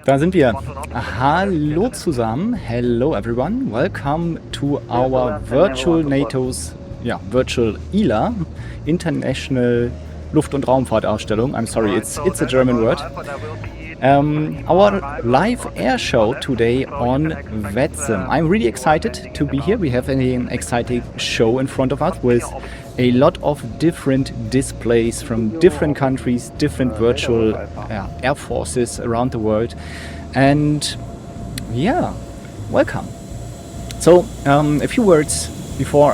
Da sind wir. Hallo zusammen. Hello everyone. Welcome to our Virtual NATOs, Virtual vILA, International Luft- und Raumfahrtausstellung. I'm sorry, it's a German word. Our live air show today on VATSIM. I'm really excited to be here. We have an exciting show in front of us with a lot of different displays from different countries, different virtual air forces around the world. And yeah, welcome. So a few words before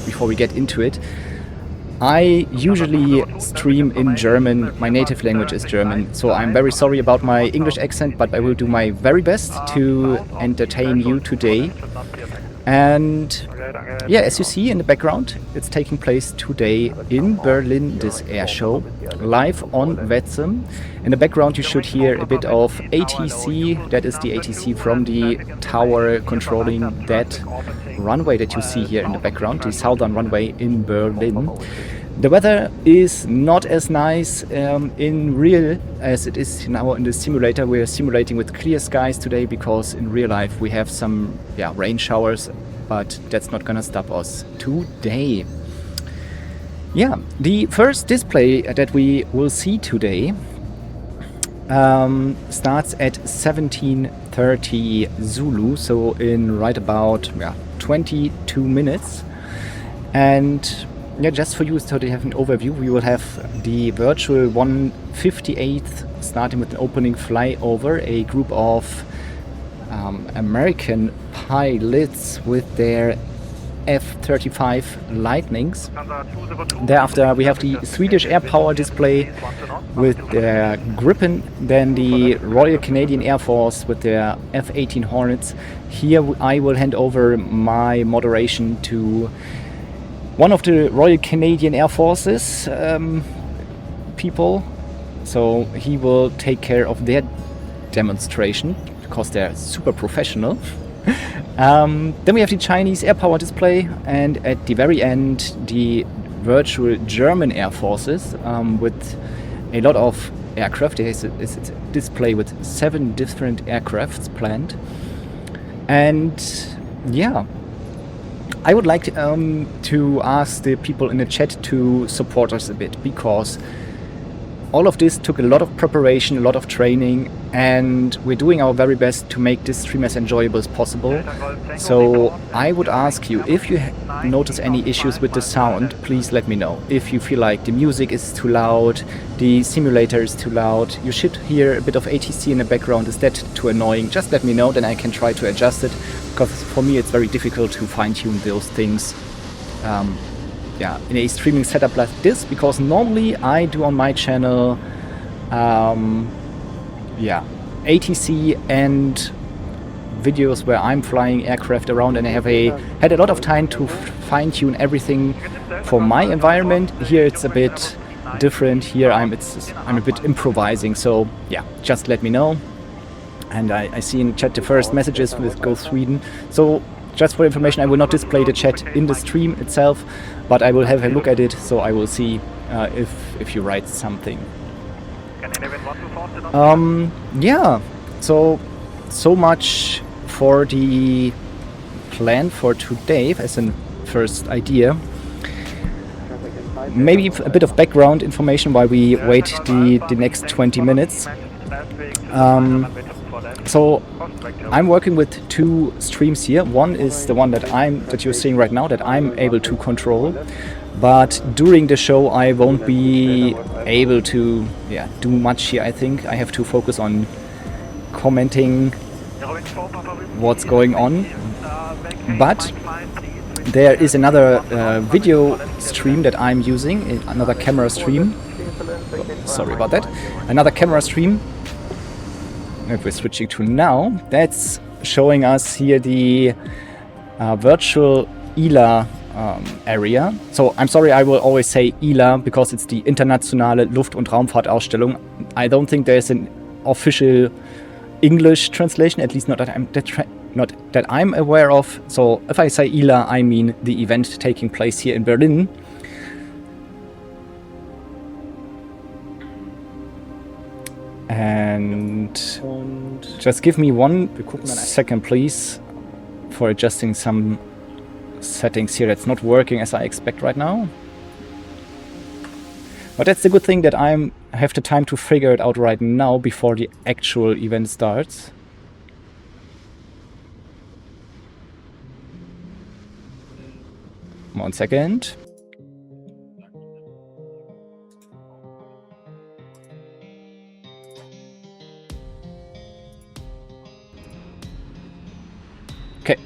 before we get into it. I usually stream in German. My native language is German, so I'm very sorry about my English accent, but I will do my very best to entertain you today. And yeah, as you see in the background, it's taking place today in Berlin, this air show, live on VATSIM. In the background you should hear a bit of ATC, that is the ATC from the tower controlling that runway that you see here in the background, the southern runway in Berlin. The weather is not as nice in real as it is now in the simulator. We're simulating with clear skies today because in real life we have some rain showers, but that's not gonna stop us today. Yeah, the first display that we will see today starts at 17:30 Zulu, so in right about 22 minutes. And just for you, so to have an overview, we will have the virtual 158th starting with an opening flyover, a group of American pilots with their F-35 Lightnings. Thereafter we have the Swedish air power display with their Gripen, then the Royal Canadian Air Force with their F-18 Hornets. Here I will hand over my moderation to one of the Royal Canadian Air Forces people, so he will take care of their demonstration because they're super professional. Then we have the Chinese air power display, and at the very end the virtual German Air Forces with a lot of aircraft. There's a display with 7 different aircrafts planned. And yeah, I would like to ask the people in the chat to support us a bit, because all of this took a lot of preparation, a lot of training, and we're doing our very best to make this stream as enjoyable as possible. So I would ask you, if you notice any issues with the sound, please let me know. If you feel like the music is too loud, the simulator is too loud, you should hear a bit of ATC in the background, is that too annoying? Just let me know, then I can try to adjust it, because for me it's very difficult to fine-tune those things in a streaming setup like this, because normally I do on my channel ATC and videos where I'm flying aircraft around, and I have had a lot of time to fine-tune everything for my environment. Here it's a bit different. Here I'm a bit improvising, so yeah, just let me know. And I see in chat the first messages with Go Sweden. So just for information, I will not display the chat in the stream itself, but I will have a look at it, so I will see if you write something. So much for the plan for today as a first idea. Maybe a bit of background information while we wait the next 20 minutes. So I'm working with 2 streams here. One is the one that you're seeing right now, that I'm able to control. But during the show I won't be able to do much here. I think I have to focus on commenting what's going on. But there is another video stream that I'm using, another camera stream. Sorry about that. Another camera stream. If we're switching to now, that's showing us here the virtual vILA area. So I'm sorry, I will always say vILA because it's the Internationale Luft- und Raumfahrtausstellung. I don't think there's an official English translation, at least not that I'm aware of. So if I say vILA, I mean the event taking place here in Berlin. And just give me 1 second, please, for adjusting some settings here. That's not working as I expect right now. But that's the good thing, that I have the time to figure it out right now before the actual event starts. One second. Okay.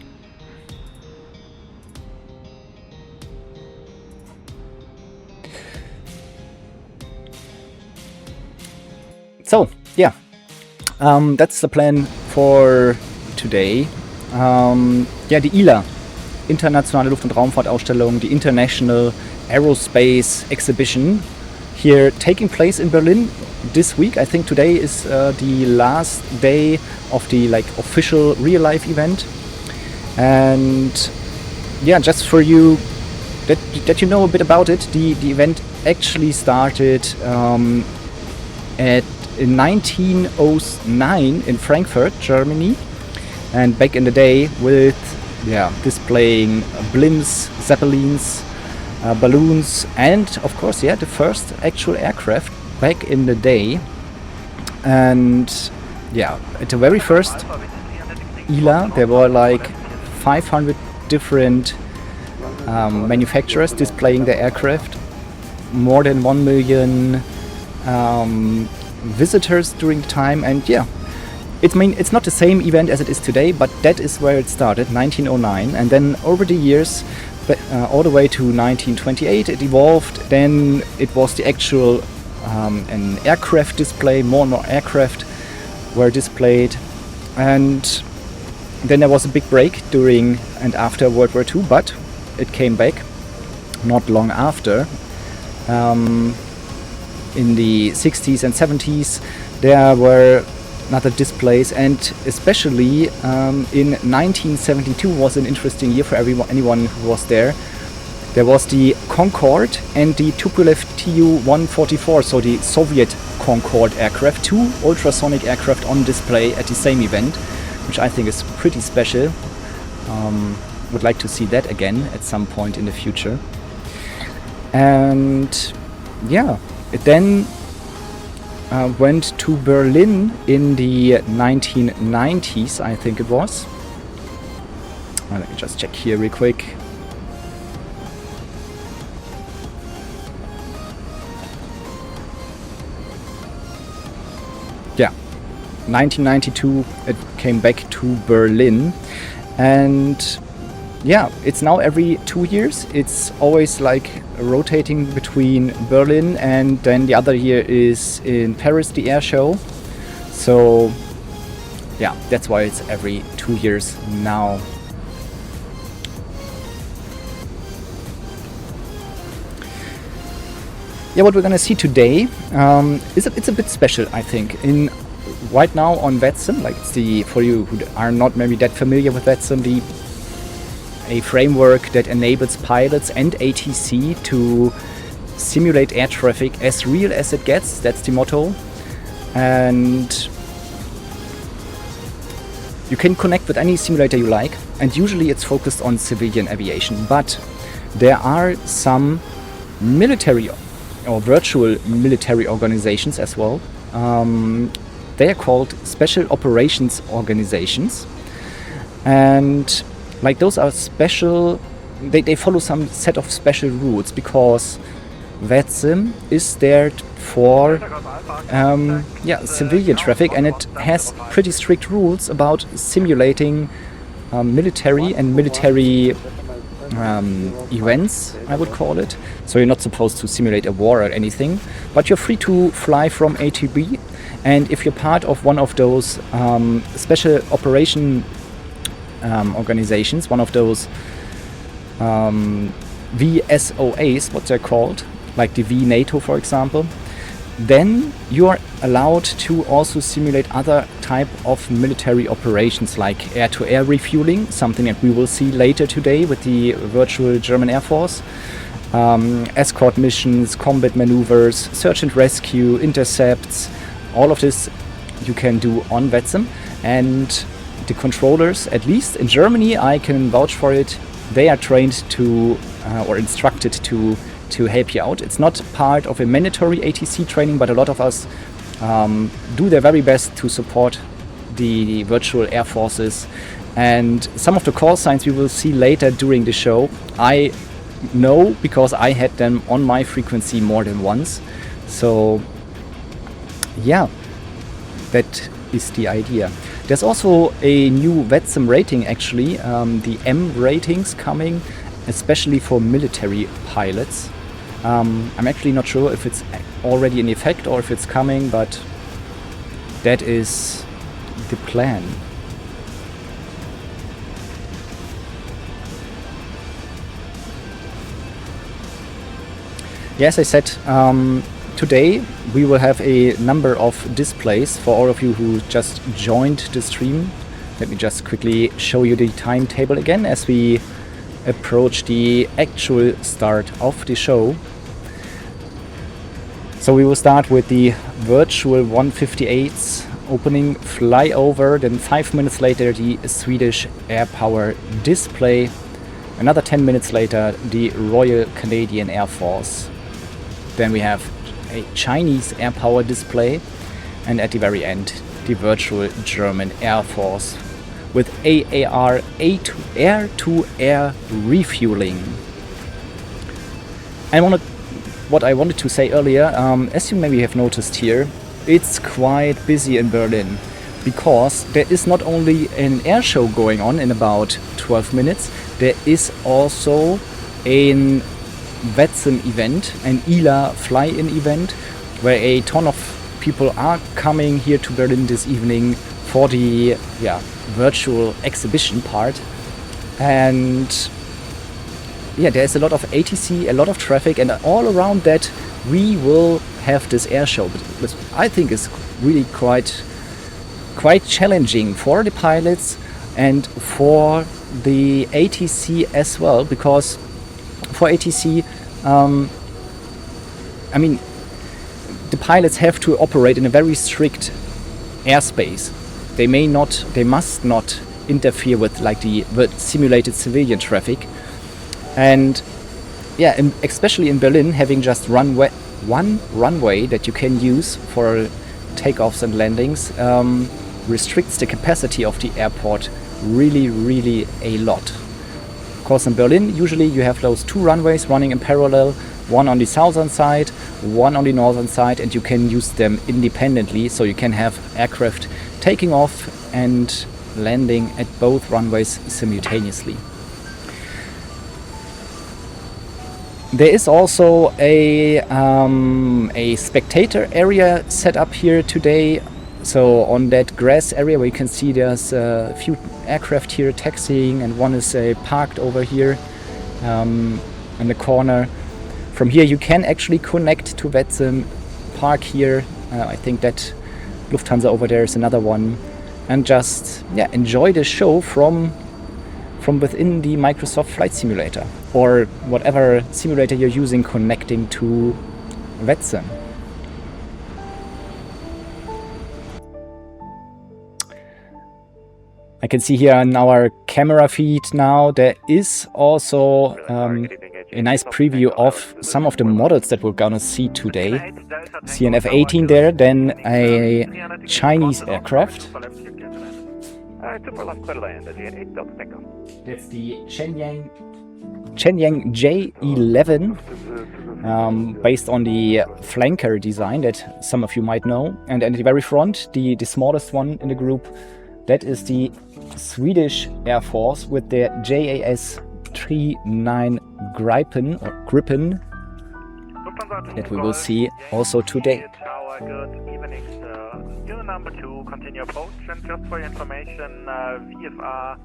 So, yeah, that's the plan for today. Yeah, the ILA, Internationale Luft- und Raumfahrtausstellung, the International Aerospace Exhibition, here taking place in Berlin this week. I think today is the last day of the official real-life event. And yeah, just for you that you know a bit about it, the event actually started in 1909 in Frankfurt, Germany, and back in the day with displaying blimps, zeppelins, balloons, and of course the first actual aircraft back in the day. And yeah, at the very first ILA there were 500 different manufacturers displaying their aircraft, more than 1 million visitors during the time. And yeah, it's not the same event as it is today, but that is where it started, 1909, and then over the years, all the way to 1928, it evolved. Then it was the actual an aircraft display. More and more aircraft were displayed, and then there was a big break during and after World War II, but it came back not long after. In the 60s and 70s there were other displays, and especially in 1972 was an interesting year for anyone who was there. There was the Concorde and the Tupolev Tu-144, so the Soviet Concorde aircraft, 2 ultrasonic aircraft on display at the same event, which I think is pretty special. Would like to see that again at some point in the future. And yeah, it then went to Berlin in the 1990s, I think it was. Let me just check here real quick. Yeah, 1992 it came back to Berlin, and yeah, it's now every 2 years. It's always rotating between Berlin, and then the other year is in Paris, the Airshow. So yeah, that's why it's every 2 years now. Yeah, what we're gonna see today it's a bit special, I think. Right now on VATSIM, it's for you who are not maybe that familiar with VATSIM, a framework that enables pilots and ATC to simulate air traffic as real as it gets. That's the motto. And you can connect with any simulator you like, and usually it's focused on civilian aviation. But there are some military or virtual military organizations as well. They are called Special Operations Organizations. And those are special, they follow some set of special rules, because VATSIM is there for civilian traffic, and it has pretty strict rules about simulating military events, I would call it. So you're not supposed to simulate a war or anything, but you're free to fly from A to B. And if you're part of one of those special operation organizations, one of those VSOAs, what they're called, like the NATO, for example, then you are allowed to also simulate other type of military operations, like air-to-air refueling, something that we will see later today with the virtual German Air Force, escort missions, combat maneuvers, search and rescue, intercepts. All of this you can do on VATSIM. And the controllers, at least in Germany, I can vouch for it, they are trained to or instructed to help you out. It's not part of a mandatory ATC training, but a lot of us do their very best to support the virtual air forces. And some of the call signs we will see later during the show, I know because I had them on my frequency more than once. So yeah, that is the idea. There's also a new VATSIM rating actually, the M ratings coming, especially for military pilots. I'm actually not sure if it's already in effect or if it's coming, but that is the plan. Yes, I said today we will have a number of displays for all of you who just joined the stream. Let me just quickly show you the timetable again as we approach the actual start of the show. So we will start with the Virtual 158's opening flyover, then 5 minutes later the Swedish Air Power display, another 10 minutes later the Royal Canadian Air Force. Then we have a Chinese Air Power display, and at the very end the virtual German Air Force with AAR air-to-air refueling. And what I wanted to say earlier, as you maybe have noticed here, it's quite busy in Berlin because there is not only an air show going on in about 12 minutes, there is also a VATSIM event, an vILA fly-in event, where a ton of people are coming here to Berlin this evening for the virtual exhibition part. And yeah, there's a lot of ATC, a lot of traffic, and all around that we will have this air show. But I think it's really quite challenging for the pilots and for the ATC as well, because for ATC, I mean, the pilots have to operate in a very strict airspace. They must not interfere with like the simulated civilian traffic. And yeah, and especially in Berlin, having just one runway that you can use for takeoffs and landings restricts the capacity of the airport really a lot. Of course, in Berlin, usually you have those two runways running in parallel, one on the southern side, one on the northern side, and you can use them independently, so you can have aircraft taking off and landing at both runways simultaneously. There is also a spectator area set up here today. So on that grass area where you can see there's a few aircraft here taxiing, and one is parked over here in the corner. From here you can actually connect to VATSIM, park here. I think that Lufthansa over there is another one, and just enjoy the show from within the Microsoft Flight Simulator or whatever simulator you're using connecting to VATSIM. I can see here on our camera feed now there is also a nice preview of some of the models that we're gonna see today. See an F-18 there, then a Chinese aircraft. That's the Shenyang J11, based on the flanker design that some of you might know. And at the very front, the smallest one in the group, that is the Swedish Air Force with their JAS 39 Gripen that we will see also today. Good evening, sir. Unit number 2, continue approach, and just for your information, VFR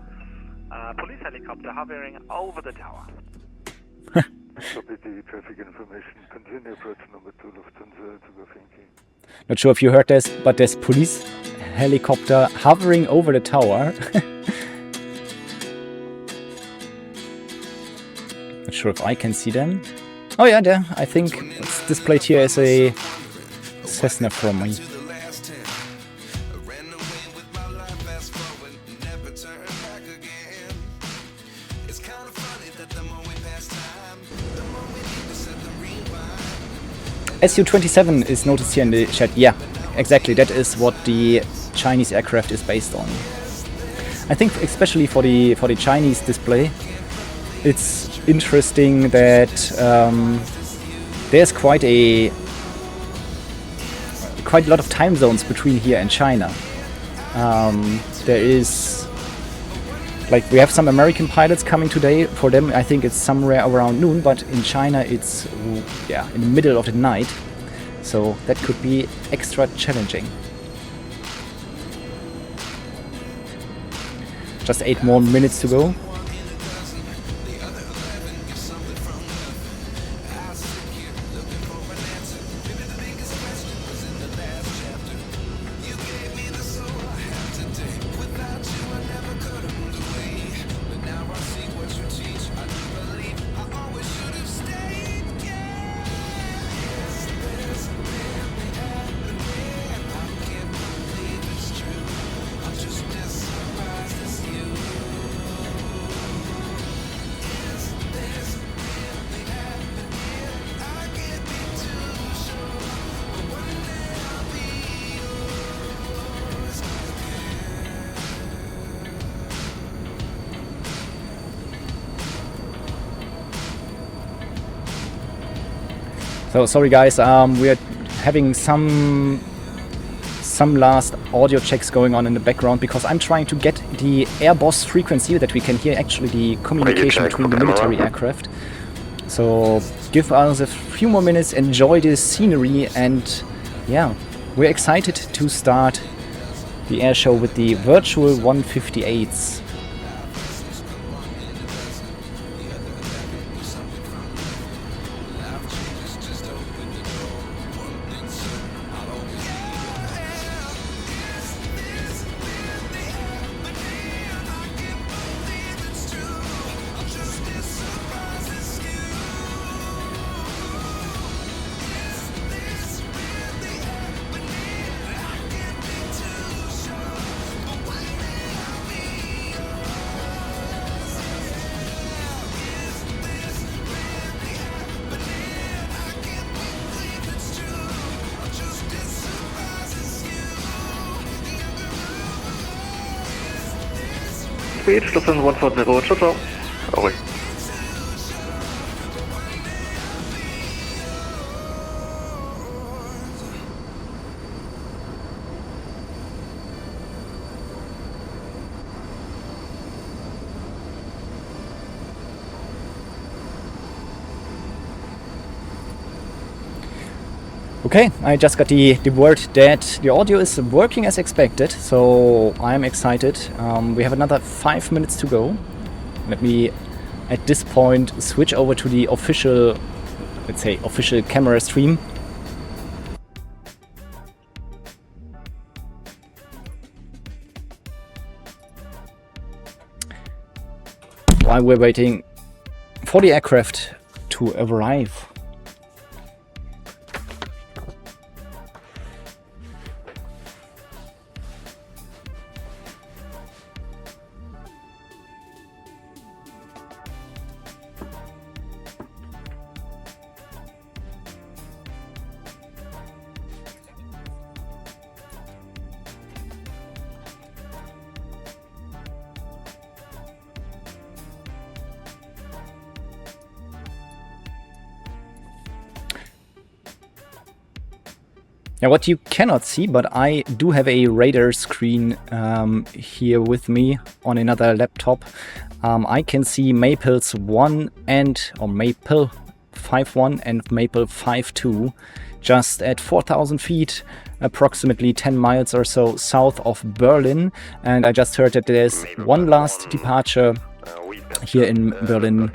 police helicopter hovering over the tower. Copy the traffic information, continue approach number 2, Lufthansa to Helsinki. Not sure if you heard this, but there's police helicopter hovering over the tower. Not sure if I can see them. Oh yeah, there. I think it's displayed here as a Cessna from me. Su-27 is noticed here in the chat. Yeah, exactly. That is what the Chinese aircraft is based on. I think especially for the Chinese display, it's interesting that there's quite a lot of time zones between here and China. There is, like, we have some American pilots coming today. For them, I think it's somewhere around noon, but in China it's in the middle of the night, so that could be extra challenging. Just 8 more minutes to go. So sorry guys, we are having some last audio checks going on in the background because I'm trying to get the Airbus frequency that we can hear actually the communication between the military aircraft. So give us a few more minutes, enjoy the scenery, and yeah, we're excited to start the air show with the Virtual 158s. Speed, Schluss 140, ciao, ciao. Sorry. Okay, I just got the word that the audio is working as expected, so I'm excited. We have another 5 minutes to go. Let me, at this point, switch over to the official, let's say, official camera stream. While we're waiting for the aircraft to arrive. Now, what you cannot see, but I do have a radar screen here with me on another laptop. I can see Maples 1 or Maple 5.1 and Maple 5.2 just at 4,000 feet, approximately 10 miles or so south of Berlin. And I just heard that there's one last departure here in Berlin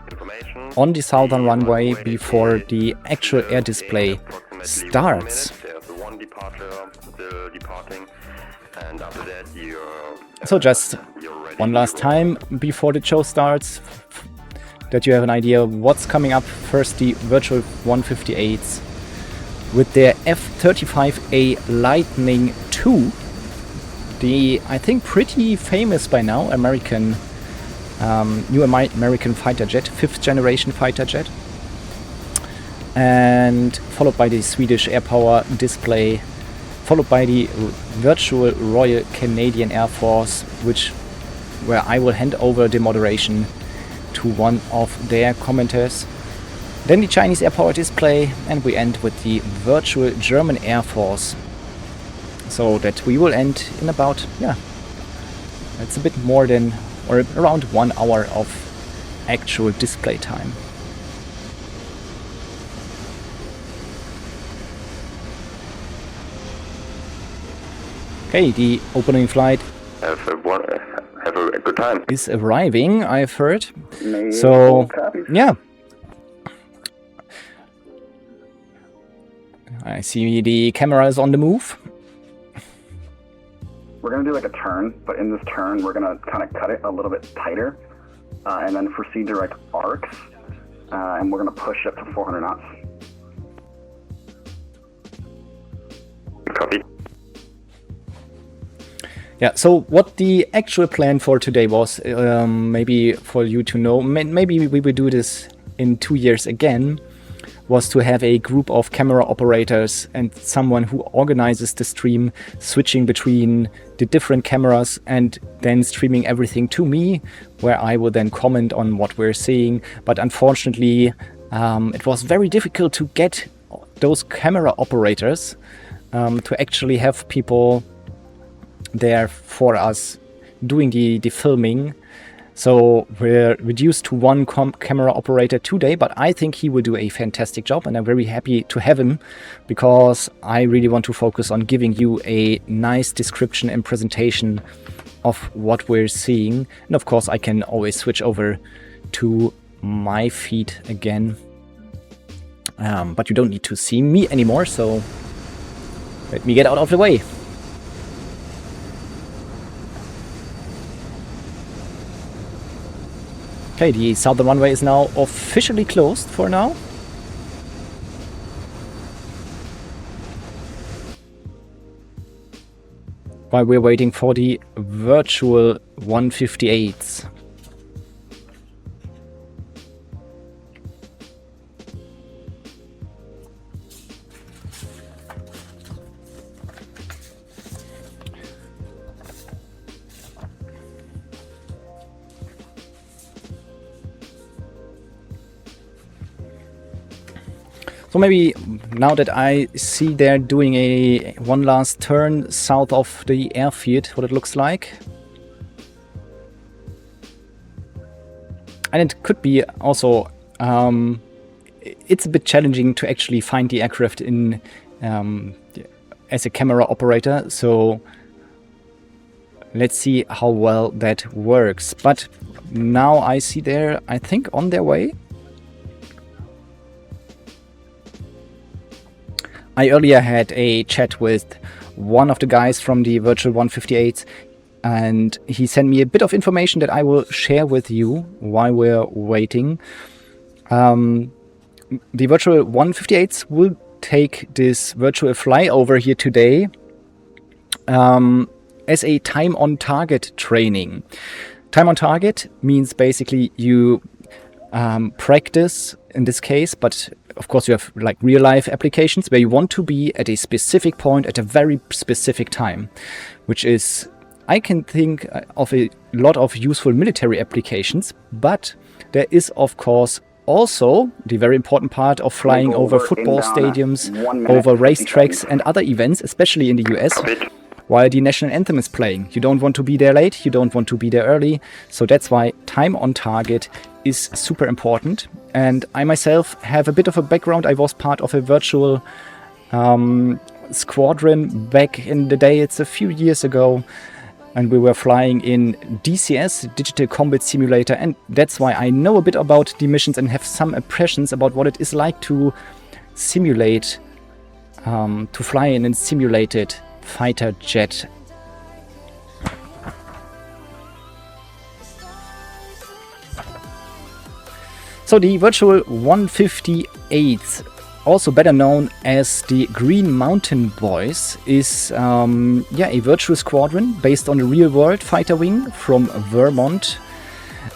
on the southern runway before the actual air display starts. So just one last time before the show starts, that you have an idea what's coming up. First, the Virtual 158s with their F-35A Lightning II, the, I think, pretty famous by now American, new American fighter jet, 5th generation fighter jet. and followed by the Swedish Air Power display, followed by the Virtual Royal Canadian Air Force, where I will hand over the moderation to one of their commenters. Then the Chinese Air Power display, and we end with the Virtual German Air Force. So that we will end in about, it's a bit more than, or around 1 hour of actual display time. Okay, the opening flight Have a good time. is arriving, I've heard. So, yeah. I see the camera is on the move. We're going to do like a turn, but in this turn, we're going to kind of cut it a little bit tighter, and then proceed direct arcs, and we're going to push up to 400 knots. Copy. Yeah, so what the actual plan for today was, maybe for you to know, maybe we will do this in 2 years again, was to have a group of camera operators and someone who organizes the stream, switching between the different cameras and then streaming everything to me, where I will then comment on what we're seeing. But unfortunately, it was very difficult to get those camera operators to actually have people there for us doing the filming. So we're reduced to one camera operator today, but I think he will do a fantastic job, and I'm very happy to have him, because I really want to focus on giving you a nice description and presentation of what we're seeing. And of course, I can always switch over to my feed again. But you don't need to see me anymore, so let me get out of the way. Okay, the southern runway is now officially closed for now. While we're waiting for the virtual 158s. So maybe now that I see they're doing one last turn south of the airfield, what it looks like. And it could be also, it's a bit challenging to actually find the aircraft in as a camera operator. So let's see how well that works. But now I see they're, I think, on their way. I earlier had a chat with one of the guys from the Virtual 158, and he sent me a bit of information that I will share with you while we're waiting. The Virtual 158s will take this virtual flyover here today as a time on target training. Time on target means basically you practice in this case, but of course you have like real life applications where you want to be at a specific point at a very specific time, which is, I can think of a lot of useful military applications, but there is of course also the very important part of flying over football stadiums, over racetracks and other events, especially in the US, while the national anthem is playing. You don't want to be there late, you don't want to be there early, so that's why time on target is super important. And I myself have a bit of a background. I was part of a virtual squadron back in the day. It's a few years ago, and we were flying in DCS, Digital Combat Simulator, and that's why I know a bit about the missions and have some impressions about what it is like to simulate, to fly in a simulated fighter jet. So the Virtual 158, also better known as the Green Mountain Boys, is a virtual squadron based on a real-world fighter wing from Vermont.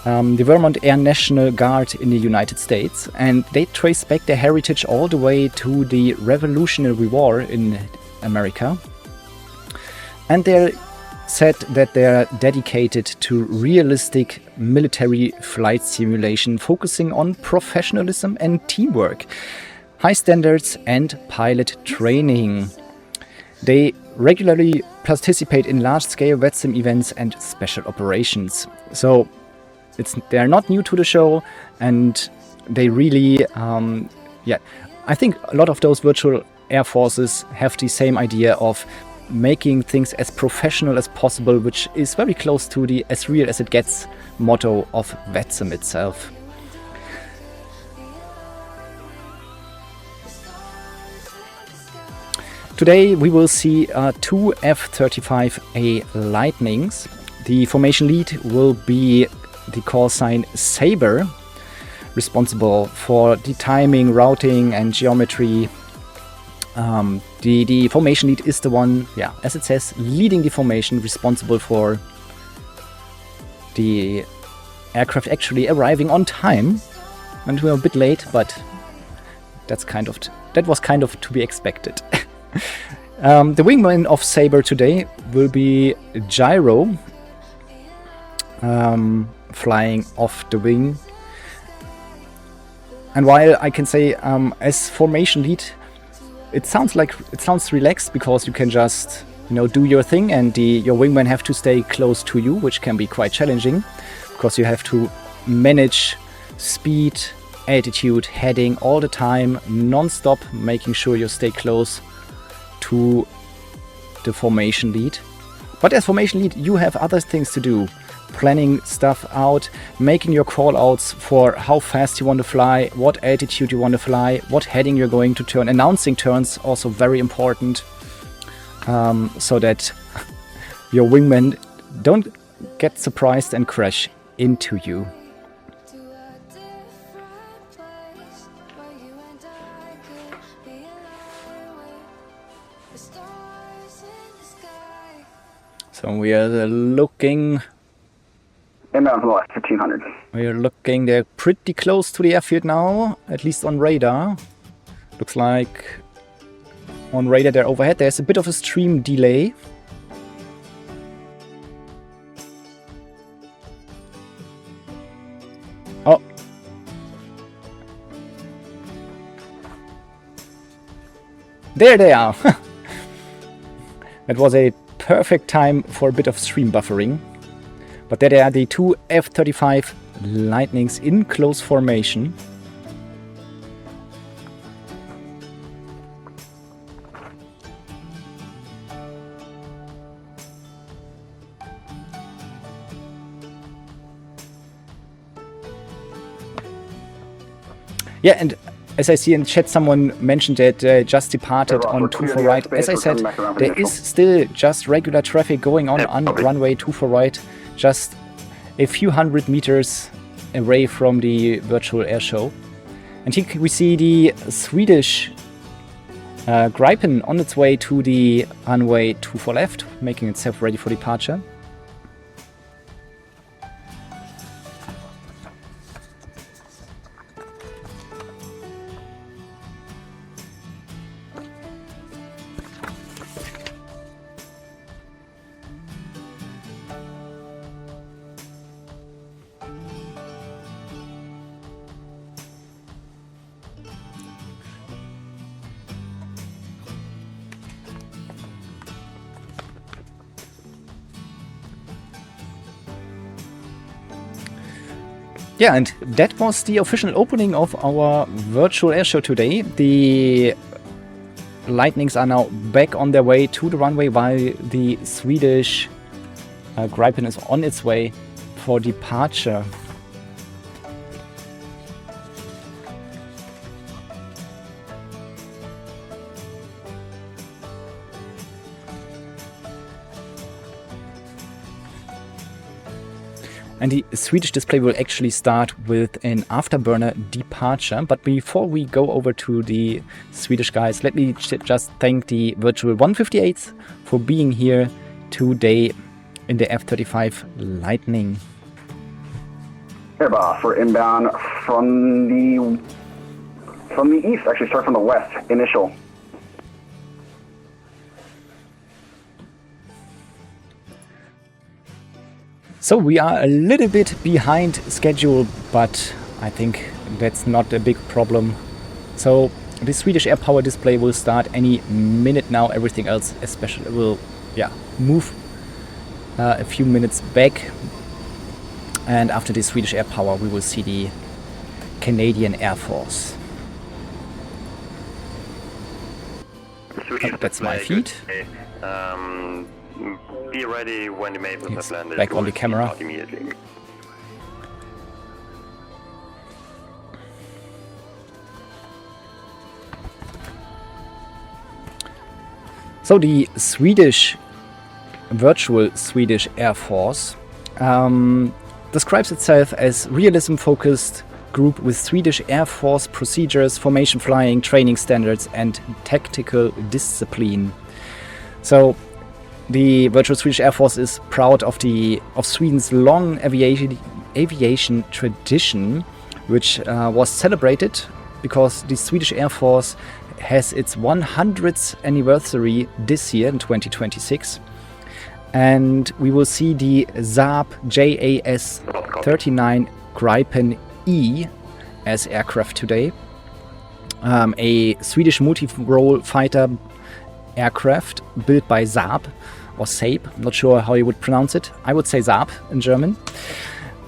the Vermont Air National Guard in the United States, and they trace back their heritage all the way to the Revolutionary War in America. And they're said that they're dedicated to realistic military flight simulation, focusing on professionalism and teamwork, high standards and pilot training. They regularly participate in large-scale VATSIM events and special operations. So they're not new to the show, and they really, I think a lot of those virtual air forces have the same idea of making things as professional as possible, which is very close to the as real as it gets motto of VATSIM itself. Today we will see two F-35A Lightnings. The formation lead will be the call sign Saber, responsible for the timing, routing and geometry. The formation lead is the one, as it says, leading the formation, responsible for the aircraft actually arriving on time. And we're a bit late, but that was kind of to be expected. The wingman of Saber today will be Gyro, flying off the wing. And while I can say as formation lead, it sounds relaxed, because you can just do your thing, and your wingmen have to stay close to you, which can be quite challenging because you have to manage speed, altitude, heading all the time, non-stop, making sure you stay close to the formation lead. But as formation lead, you have other things to do. Planning stuff out, making your call outs for how fast you want to fly, what altitude you want to fly, what heading you're going to turn. Announcing turns, also very important, so that your wingmen don't get surprised and crash into you. So we are looking... Inbound velocity 1500. We're looking, they're pretty close to the airfield now, at least on radar. Looks like on radar they're overhead. There's a bit of a stream delay. Oh. There they are. That was a perfect time for a bit of stream buffering. But there they are, the two F-35 Lightnings in close formation. Yeah, and as I see in chat, someone mentioned that just departed on 24 right. As I said, there is still just regular traffic going on runway 24 right, just a few hundred meters away from the virtual air show. And here we see the Swedish Gripen on its way to the runway 24 left, making itself ready for departure. Yeah, and that was the official opening of our virtual air show today. The Lightnings are now back on their way to the runway, while the Swedish Gripen is on its way for departure. And the Swedish display will actually start with an afterburner departure. But before we go over to the Swedish guys, let me just thank the Virtual 158s for being here today in the F-35 Lightning. Air boss, we're inbound from the east. Actually, start from the west. Initial. So we are a little bit behind schedule, but I think that's not a big problem. So the Swedish air power display will start any minute now. Everything else especially will move a few minutes back. And after the Swedish air power we will see the Canadian Air Force. That's my feed. Be ready when the Maples have landed. Back on the camera. Immediately. So the virtual Swedish Air Force describes itself as realism-focused group with Swedish Air Force procedures, formation flying, training standards and tactical discipline. So the virtual Swedish Air Force is proud of Sweden's long aviation tradition, which was celebrated because the Swedish Air Force has its 100th anniversary this year in 2026. And we will see the Saab JAS 39 Gripen E as aircraft today. A Swedish multi-role fighter aircraft built by Saab, or Saab, not sure how you would pronounce it. I would say Saab in German.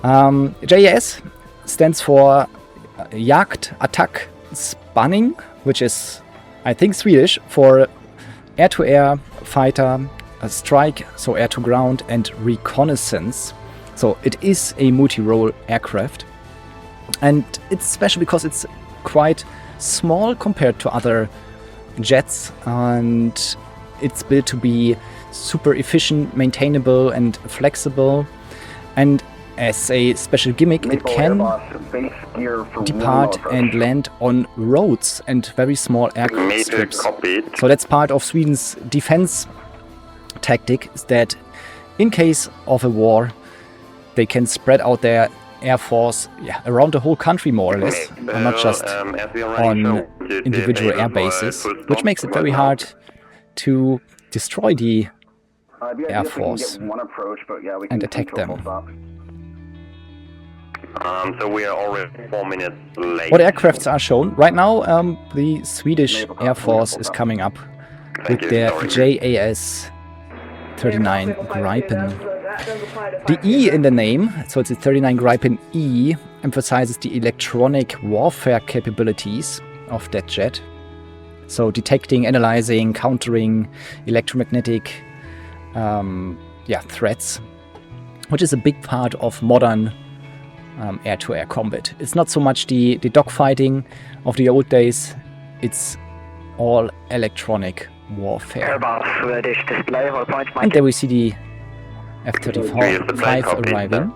JAS stands for Jagd, Attack, Spanning, which is, I think, Swedish for air-to-air fighter, a strike, so air-to-ground, and reconnaissance. So it is a multi-role aircraft. And it's special because it's quite small compared to other jets, and it's built to be super efficient, maintainable and flexible. And as a special gimmick, it can depart and land on roads and very small aircraft strips. So that's part of Sweden's defense tactic, is that in case of a war they can spread out their air force around the whole country more or less, and not just on individual air bases, which makes it very hard to destroy the air force and attack them. So we are already 4 minutes late. What aircrafts are shown? Right now the Swedish Air Force is coming up with their JAS 39 Gripen. The E in the name, so it's a 39 Gripen E, emphasizes the electronic warfare capabilities of that jet. So detecting, analyzing, countering electromagnetic threats, which is a big part of modern air-to-air combat. It's not so much the dogfighting of the old days, it's all electronic warfare. And there we see the F-35 arriving.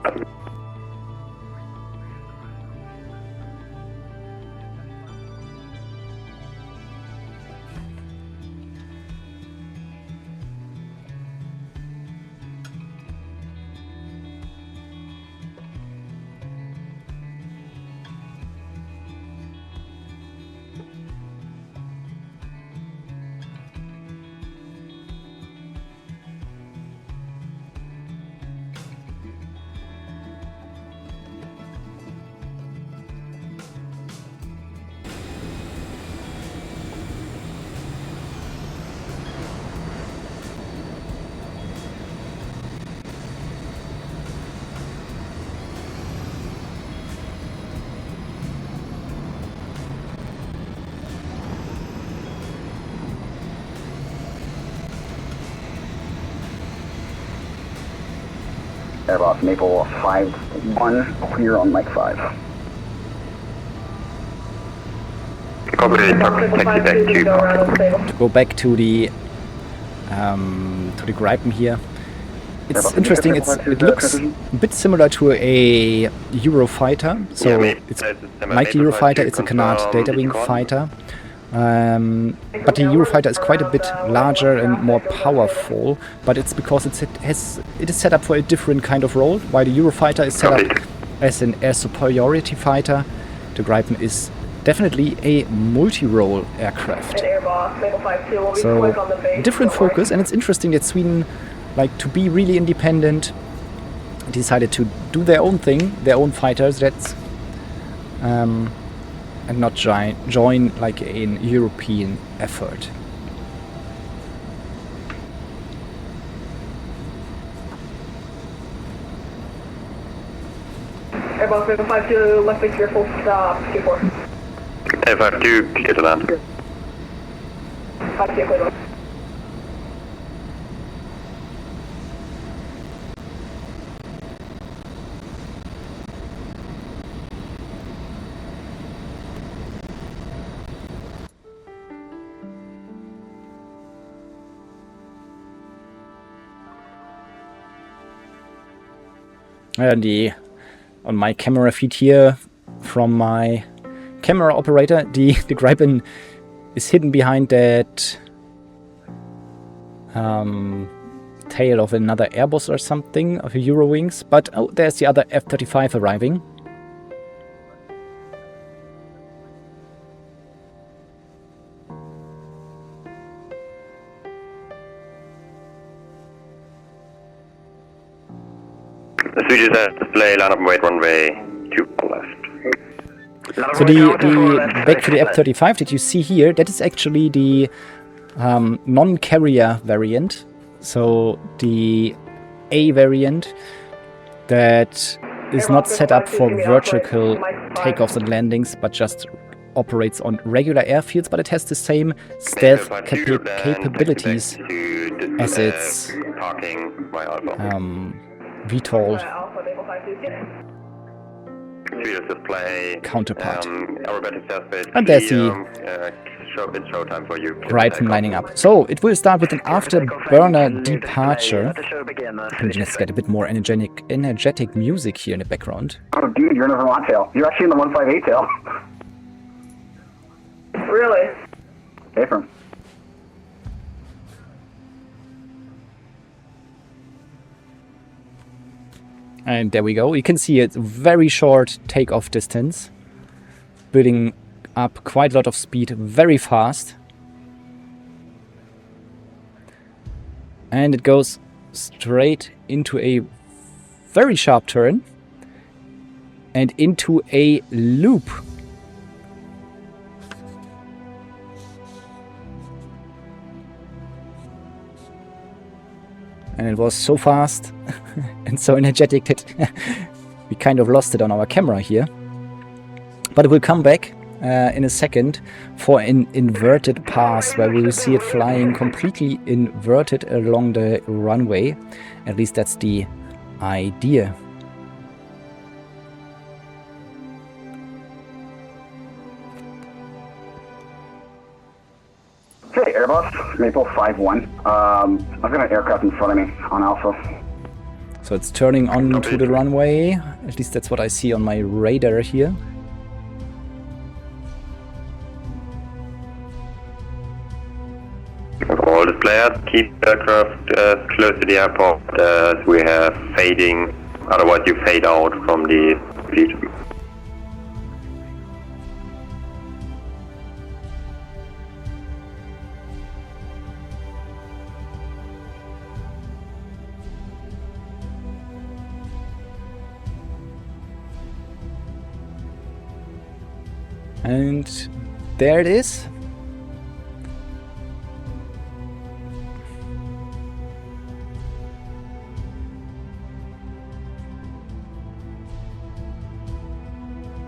Airbus Maple 5-1, clear on Mike 5. Copy, taxi back to To go back to the Gripen here. It's interesting. It looks a bit similar to a Eurofighter. So it's like the Eurofighter. It's a Canard data wing fighter. But the Eurofighter is quite a bit larger and more powerful, but it's because it is set up for a different kind of role, while the Eurofighter is set up as an air superiority fighter, the Gripen is definitely a multi-role aircraft. So different focus, and it's interesting that Sweden, like to be really independent, decided to do their own thing, their own fighters, that's and not join like an European effort. Airbus 752, left base clear, full stop, Q4. 752, clear to land. 5 clear. And on my camera feed here from my camera operator, the Gripen is hidden behind that tail of another Airbus or something, of a Eurowings, but oh, there's the other F-35 arriving. The Swedish display, line up and wait, runway 2 left. So the back to the F-35 that you see here, that is actually the non-carrier variant. So the A variant that is not set up for vertical takeoffs and landings, but just operates on regular airfields, but it has the same stealth capabilities as its VTOL counterpart. And there's the Gripen lining up. So it will start with an afterburner departure. And let's get a bit more energetic music here in the background. Oh, dude, you're in the Vermont tail. You're actually in the 158 tail. Really? Affirm. And there we go. You can see it's very short takeoff distance, building up quite a lot of speed very fast. And it goes straight into a very sharp turn and into a loop. And it was so fast and so energetic that we kind of lost it on our camera here. But it will come back in a second for an inverted pass, where we will see it flying completely inverted along the runway. At least that's the idea. Hey, Airbus, Maple 5-1. I've got an aircraft in front of me on Alpha. So it's turning on to the runway. At least that's what I see on my radar here. All the players keep aircraft close to the airport as we have fading, otherwise you fade out from the fleet. And there it is.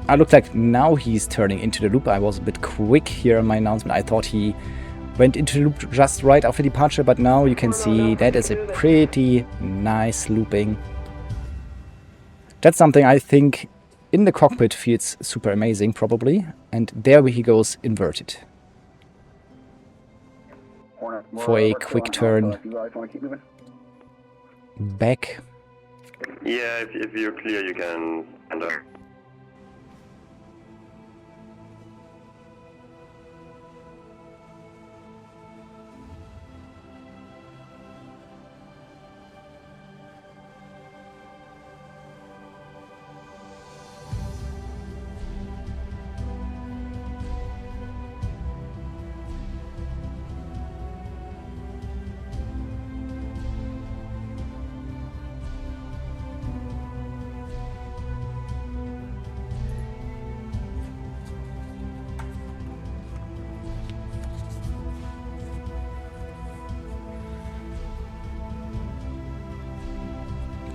I looked like now he's turning into the loop. I was a bit quick here in my announcement. I thought he went into the loop just right after departure, but now you can see that is a pretty nice looping. That's something I think in the cockpit feels super amazing, probably. And there he goes inverted. For a quick turn back. Yeah, if you're clear, you can enter.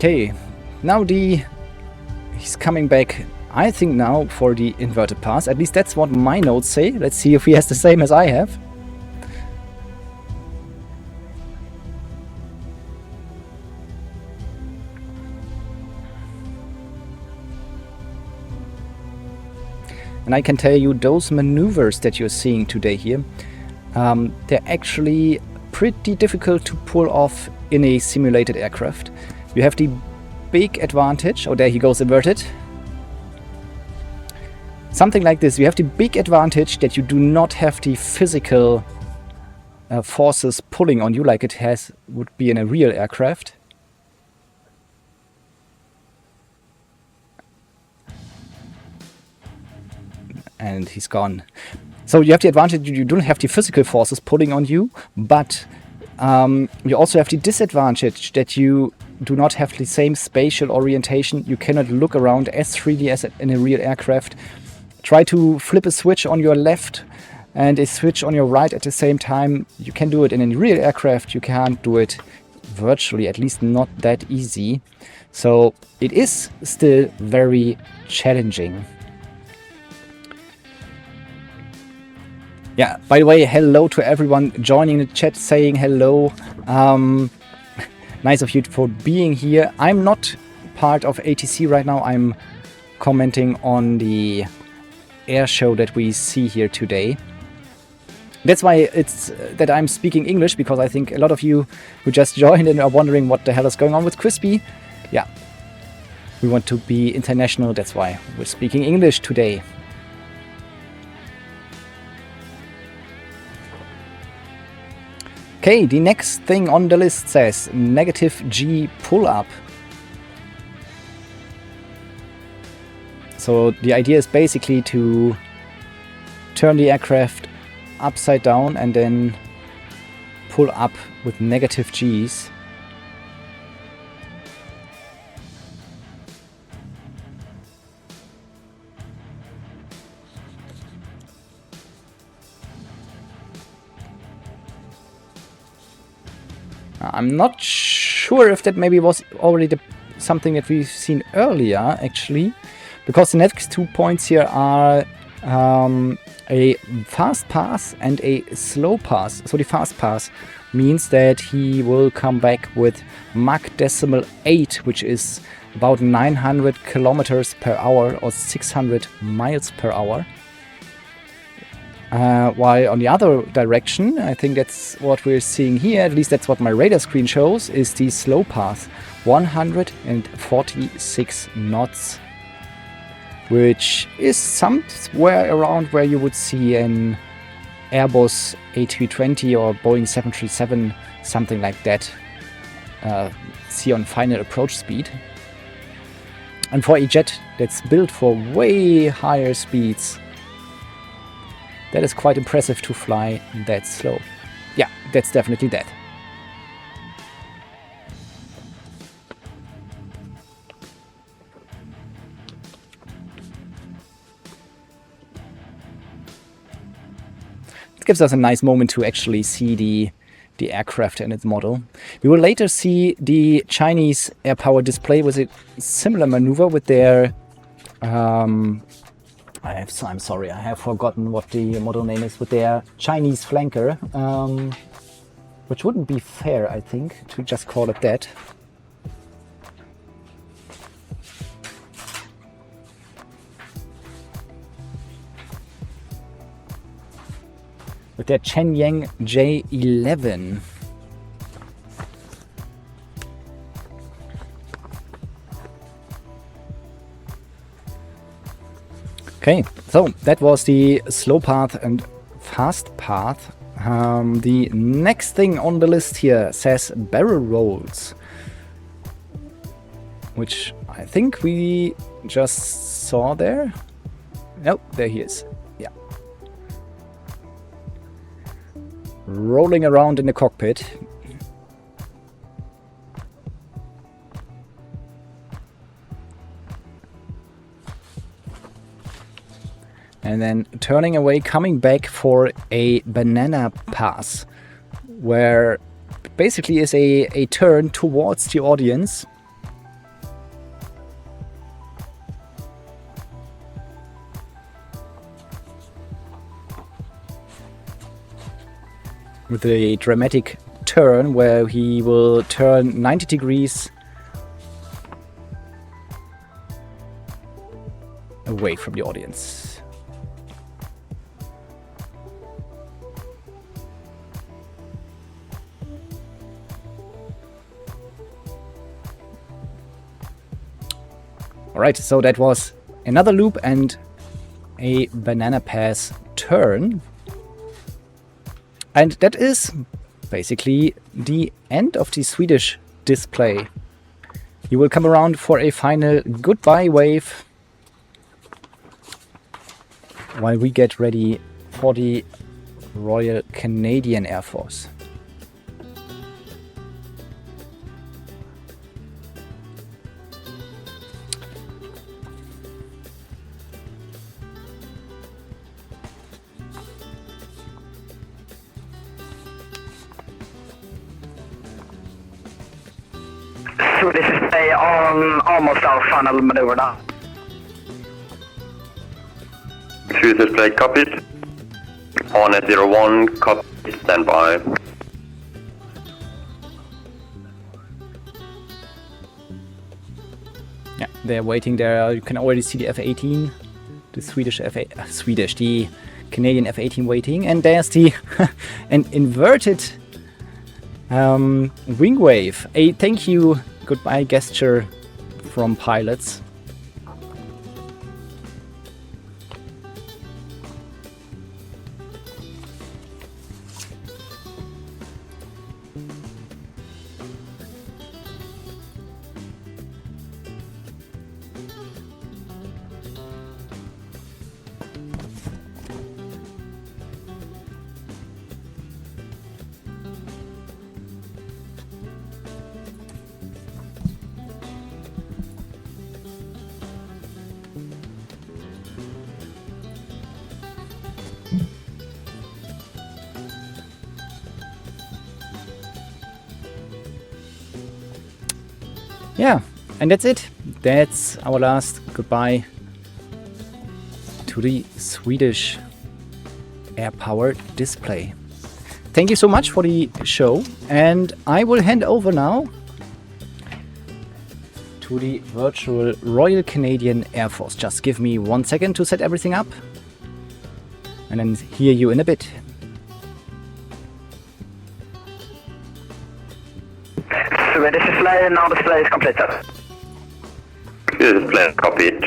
Okay, now he's coming back, I think now for the inverted pass. At least that's what my notes say. Let's see if he has the same as I have. And I can tell you those maneuvers that you're seeing today here, they're actually pretty difficult to pull off in a simulated aircraft. You have the big advantage, oh there he goes inverted. Something like this, you have the big advantage that you do not have the physical forces pulling on you like it would be in a real aircraft. And he's gone. So you have the advantage you don't have the physical forces pulling on you, but you also have the disadvantage that you do not have the same spatial orientation. You cannot look around as freely as in a real aircraft. Try to flip a switch on your left and a switch on your right at the same time. You can do it in a real aircraft. You can't do it virtually, at least not that easy. So it is still very challenging. Yeah, by the way, hello to everyone joining the chat, saying hello. Nice of you for being here. I'm not part of ATC right now. I'm commenting on the air show that we see here today. That's why it's that I'm speaking English, because I think a lot of you who just joined and are wondering what the hell is going on with Crispy. Yeah, we want to be international. That's why we're speaking English today. Okay, the next thing on the list says -G pull-up. So the idea is basically to turn the aircraft upside down and then pull up with negative Gs. I'm not sure if that maybe was already something that we've seen earlier, actually, because the next 2 points here are a fast pass and a slow pass. So the fast pass means that he will come back with Mach 8, which is about 900 kilometers per hour or 600 miles per hour. While on the other direction, I think that's what we're seeing here, at least that's what my radar screen shows, is the slow path, 146 knots, which is somewhere around where you would see an Airbus A320 or Boeing 737, something like that, see on final approach speed. And for a jet that's built for way higher speeds, that is quite impressive to fly that slow. Yeah, that's definitely that. It gives us a nice moment to actually see the aircraft and its model. We will later see the Chinese air power display with a similar maneuver with their I'm sorry, I have forgotten what the model name is, with their Chinese flanker, which wouldn't be fair, I think, to just call it that. With their Shenyang J11. Okay, so that was the slow path and fast path. The next thing on the list here says barrel rolls, which I think we just saw there. Nope, there he is. Yeah. Rolling around in the cockpit. And then turning away, coming back for a banana pass, where basically is a turn towards the audience. with a dramatic turn where he will turn 90 degrees away from the audience. Alright, so that was another loop and a banana pass turn. And that is basically the end of the Swedish display. You will come around for a final goodbye wave while we get ready for the Royal Canadian Air Force. Swedish display on almost our final maneuver now. Swedish display copied. On at 01, copy, stand by. Yeah, they're waiting there. You can already see the F-18, the the Canadian F-18 waiting, and there's the an inverted wing wave. A thank you, goodbye gesture from pilots. Yeah, and that's it. That's our last goodbye to the Swedish air-powered display. Thank you so much for the show, and I will hand over now to the virtual Royal Canadian Air Force. Just give me 1 second to set everything up, and then hear you in a bit. Swedish display, now display is completed. Swedish display copied.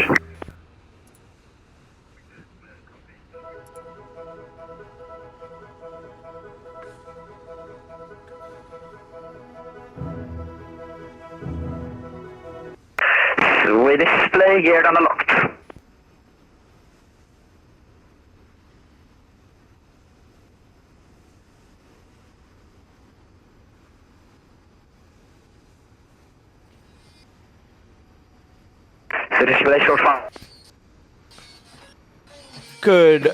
Swedish display geared and unlocked. Swedish display short fire. Good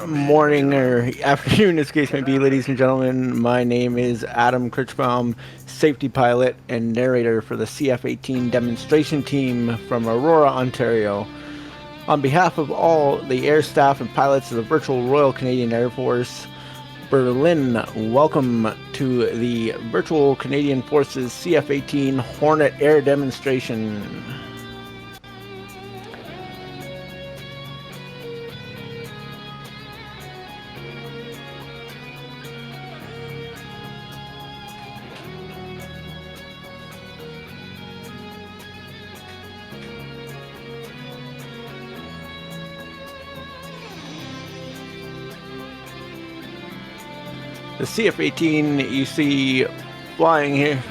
morning or afternoon, as case may be, ladies and gentlemen. My name is Adam Kirchbaum, safety pilot and narrator for the CF-18 demonstration team from Aurora, Ontario. On behalf of all the air staff and pilots of the virtual Royal Canadian Air Force, Berlin, welcome to the virtual Canadian Forces CF-18 Hornet Air Demonstration. The CF-18 you see flying here,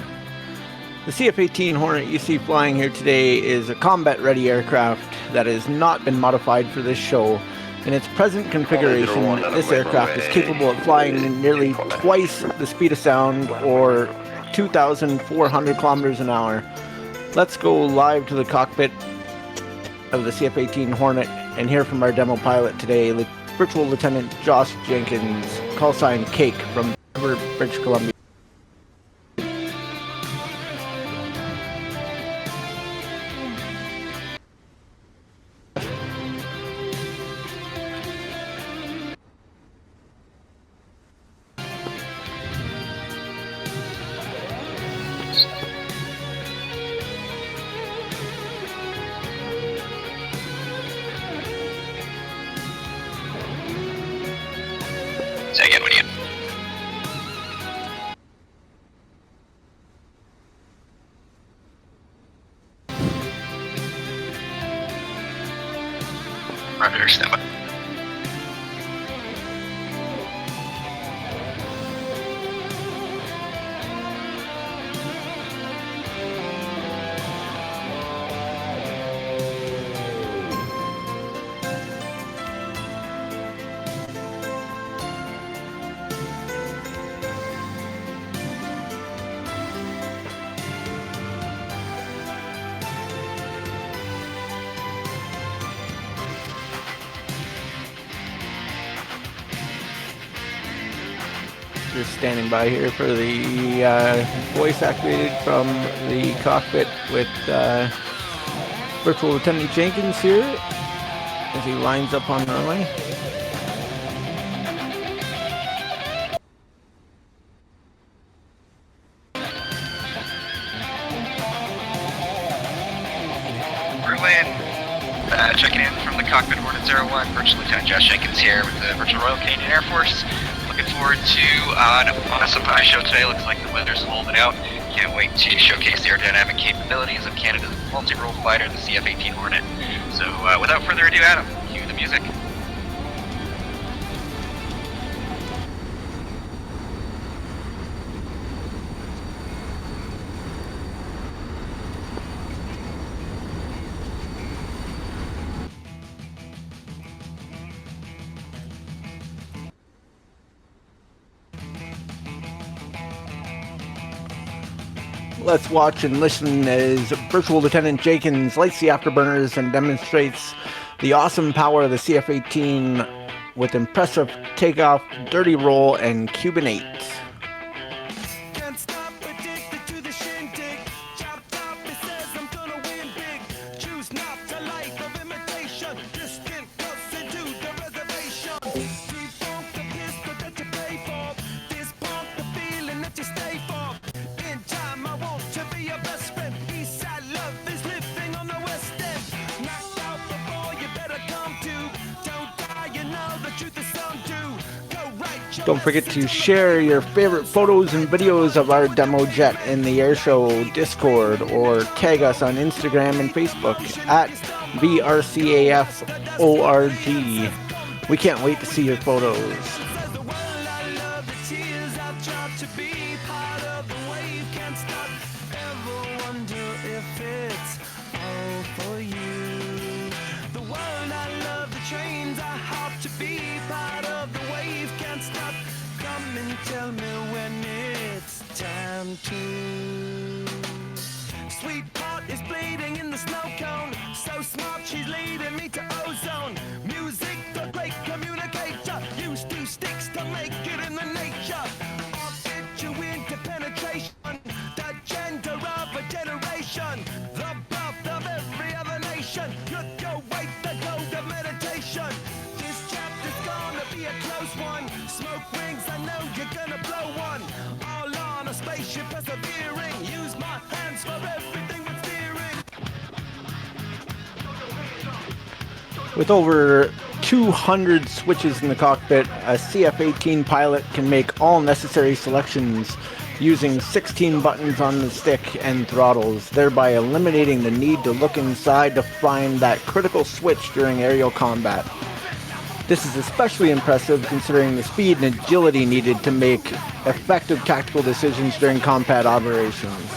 the CF-18 Hornet you see flying here today is a combat-ready aircraft that has not been modified for this show. In its present configuration, this aircraft is capable of flying nearly twice the speed of sound, or 2,400 kilometers an hour. Let's go live to the cockpit of the CF-18 Hornet and hear from our demo pilot today, Virtual Lieutenant Josh Jenkins, call sign Cake from British Columbia. Roger, stand by. Just standing by here for the voice activated from the cockpit with Virtual Lieutenant Jenkins here as he lines up on the runway. Berlin, checking in from the cockpit Hornet 01, Virtual Lieutenant Josh Jenkins here with the Virtual Royal Canadian Air Force. Looking forward to an awesome show today. Looks like the weather's holding out. Can't wait to showcase the aerodynamic capabilities of Canada's multi-role fighter, the CF-18 Hornet. So without further ado, Adam, cue the music. Let's watch and listen as Virtual Lieutenant Jenkins lights the afterburners and demonstrates the awesome power of the CF-18 with impressive takeoff, dirty roll, and Cuban 8. Don't forget to share your favorite photos and videos of our demo jet in the Airshow Discord, or tag us on Instagram and Facebook at VRCAFORG. We can't wait to see your photos. Tell me when it's time to. Sweetheart is bleeding in the snow cone. So smart, she's leading me to ozone. Music, the great communicator. Use two sticks to make it in the nature. I'll fit you into penetration. The gender of a generation. The birth of every other nation. Look your way, the code of meditation. This chapter's gonna be a close one. Smoke rings, I know you're gonna blow one. All on a spaceship persevering. Use my hands for everything but steering. With over 200 switches in the cockpit, a CF-18 pilot can make all necessary selections using 16 buttons on the stick and throttles, thereby eliminating the need to look inside to find that critical switch during aerial combat. This is especially impressive considering the speed and agility needed to make effective tactical decisions during combat operations.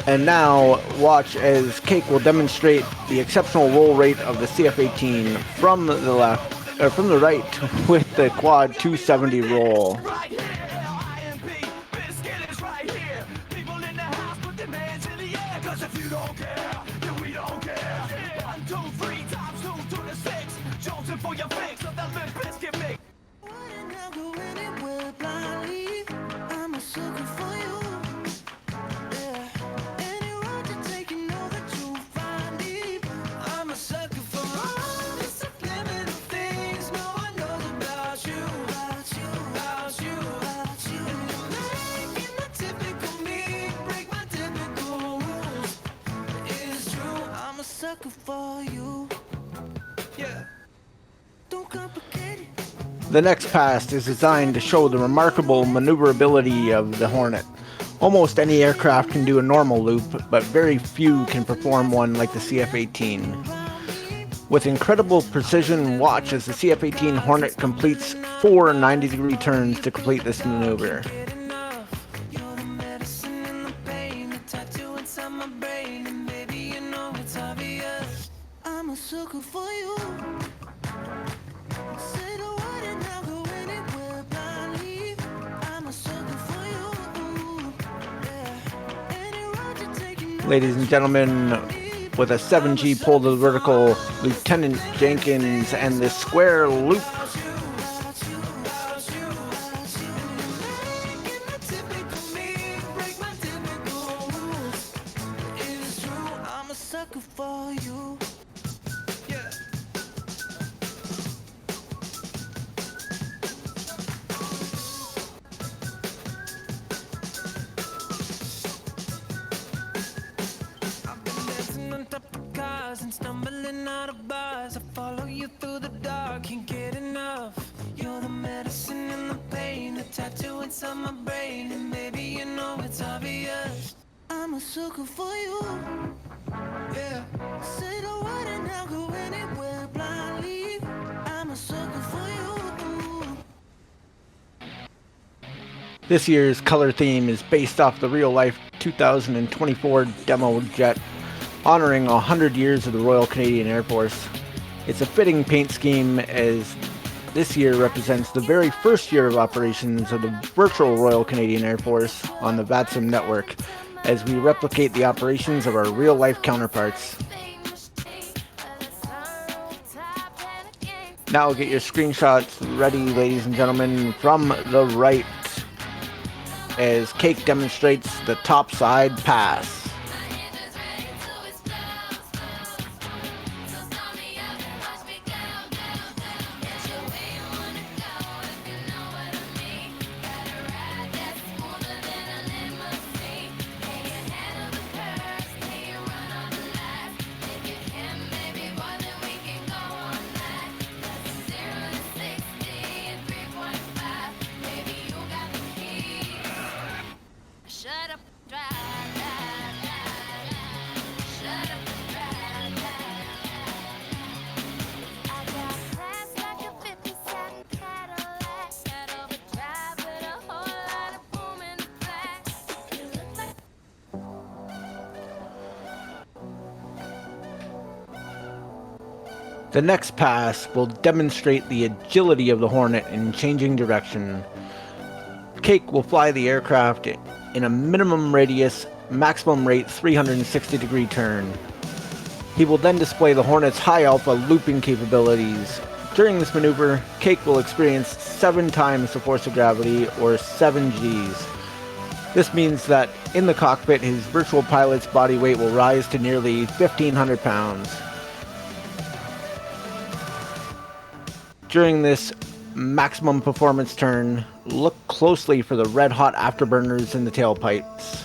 And now, watch as Cake will demonstrate the exceptional roll rate of the CF-18 from the right with the quad 270 roll. The next pass is designed to show the remarkable maneuverability of the Hornet. Almost any aircraft can do a normal loop, but very few can perform one like the CF-18. With incredible precision, watch as the CF-18 Hornet completes 4 90-degree turns to complete this maneuver. I'm a sucker for you. Say the word and I'll go anywhere blindly. I'm a sucker for you. Yeah. Any road you're taking. Ladies and gentlemen, with a 7G pull to the vertical, Lieutenant Jenkins and the square loop. I'm a sucker for you. Yeah. I've been dancing on top of cars and stumbling out of bars. I follow you through the dark, can't get enough. You're the medicine and the pain, the tattoo inside my brain, and maybe you know it's obvious. I'm a sucker for you. Yeah. Say the word and I'll go anywhere blindly. I'm a sucker for you. This year's color theme is based off the real-life 2024 demo jet, honoring 100 years of the Royal Canadian Air Force. It's a fitting paint scheme as this year represents the very first year of operations of the virtual Royal Canadian Air Force on the VATSIM network, as we replicate the operations of our real-life counterparts. Now get your screenshots ready, ladies and gentlemen, from the right, as Cake demonstrates the topside pass. The next pass will demonstrate the agility of the Hornet in changing direction. Cake will fly the aircraft in a minimum radius, maximum rate 360-degree turn. He will then display the Hornet's high alpha looping capabilities. During this maneuver, Cake will experience 7 times the force of gravity, or 7 Gs. This means that in the cockpit, his virtual pilot's body weight will rise to nearly 1,500 pounds. During this maximum performance turn, look closely for the red-hot afterburners in the tailpipes.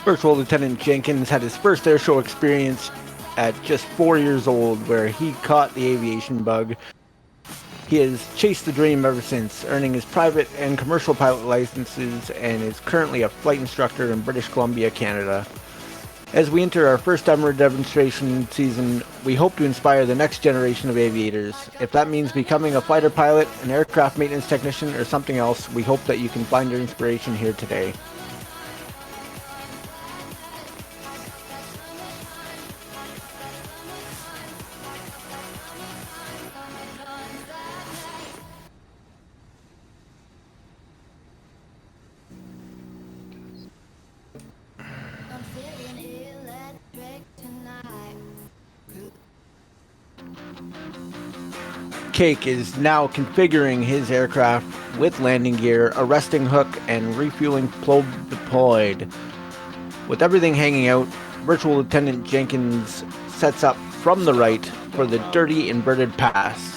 Virtual Lieutenant Jenkins had his first airshow experience at just 4 years old, where he caught the aviation bug. He has chased the dream ever since, earning his private and commercial pilot licenses, and is currently a flight instructor in British Columbia, Canada. As we enter our first ever demonstration season, we hope to inspire the next generation of aviators. If that means becoming a fighter pilot, an aircraft maintenance technician, or something else, we hope that you can find your inspiration here today. Cake is now configuring his aircraft with landing gear, a resting hook, and refueling probe deployed. With everything hanging out, Virtual Lieutenant Jenkins sets up from the right for the dirty inverted pass.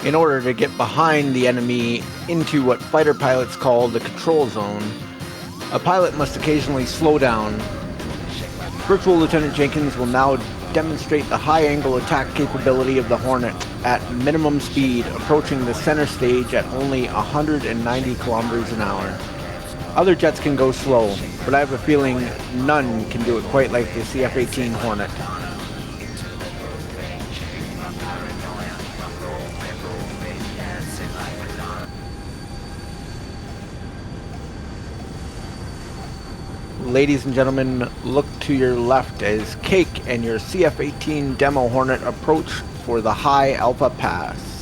In order to get behind the enemy into what fighter pilots call the control zone, a pilot must occasionally slow down. Virtual Lieutenant Jenkins will now demonstrate the high-angle attack capability of the Hornet at minimum speed, approaching the center stage at only 190 kilometers an hour. Other jets can go slow, but I have a feeling none can do it quite like the CF-18 Hornet. Ladies and gentlemen, look to your left as Cake and your CF-18 demo Hornet approach for the high Alpha Pass.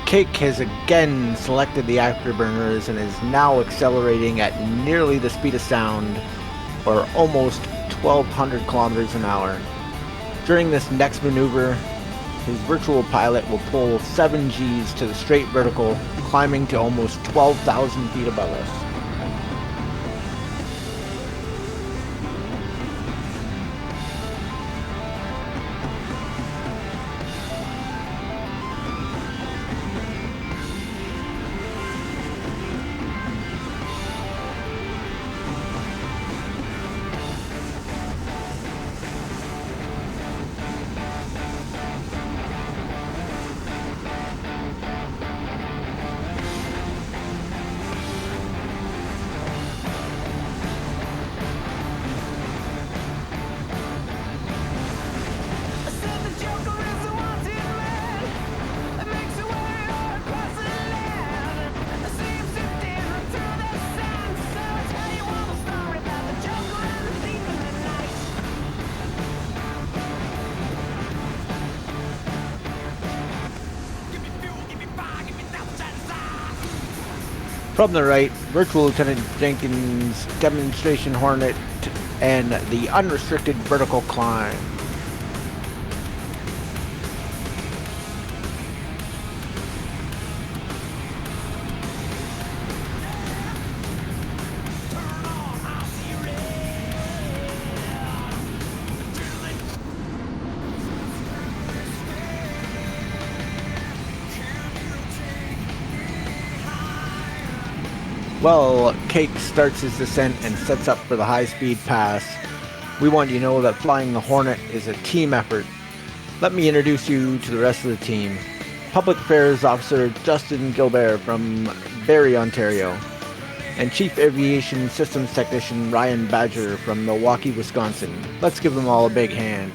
Cake has again selected the afterburners and is now accelerating at nearly the speed of sound, or almost 1,200 kilometers an hour. During this next maneuver, his virtual pilot will pull 7 Gs to the straight vertical, climbing to almost 12,000 feet above us. From the right, Virtual Lieutenant Jenkins demonstration Hornet and the unrestricted vertical climb. Well, Cake starts his descent and sets up for the high-speed pass. We want you to know that flying the Hornet is a team effort. Let me introduce you to the rest of the team. Public Affairs Officer Justin Gilbert from Barrie, Ontario, and Chief Aviation Systems Technician Ryan Badger from Milwaukee, Wisconsin. Let's give them all a big hand.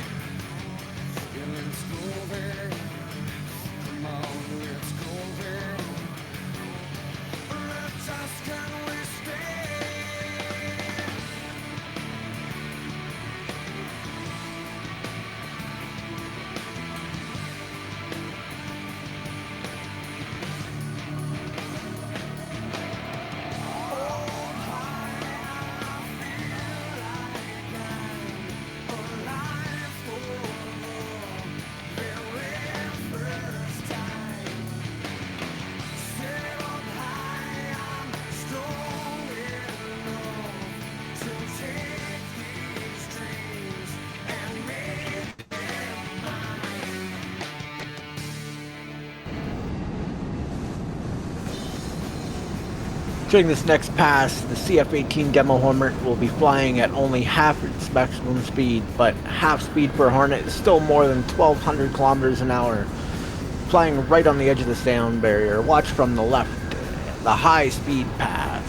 During this next pass, the CF-18 demo Hornet will be flying at only half its maximum speed, but half speed for a Hornet is still more than 1,200 kilometers an hour. Flying right on the edge of the sound barrier. Watch from the left, the high-speed pass.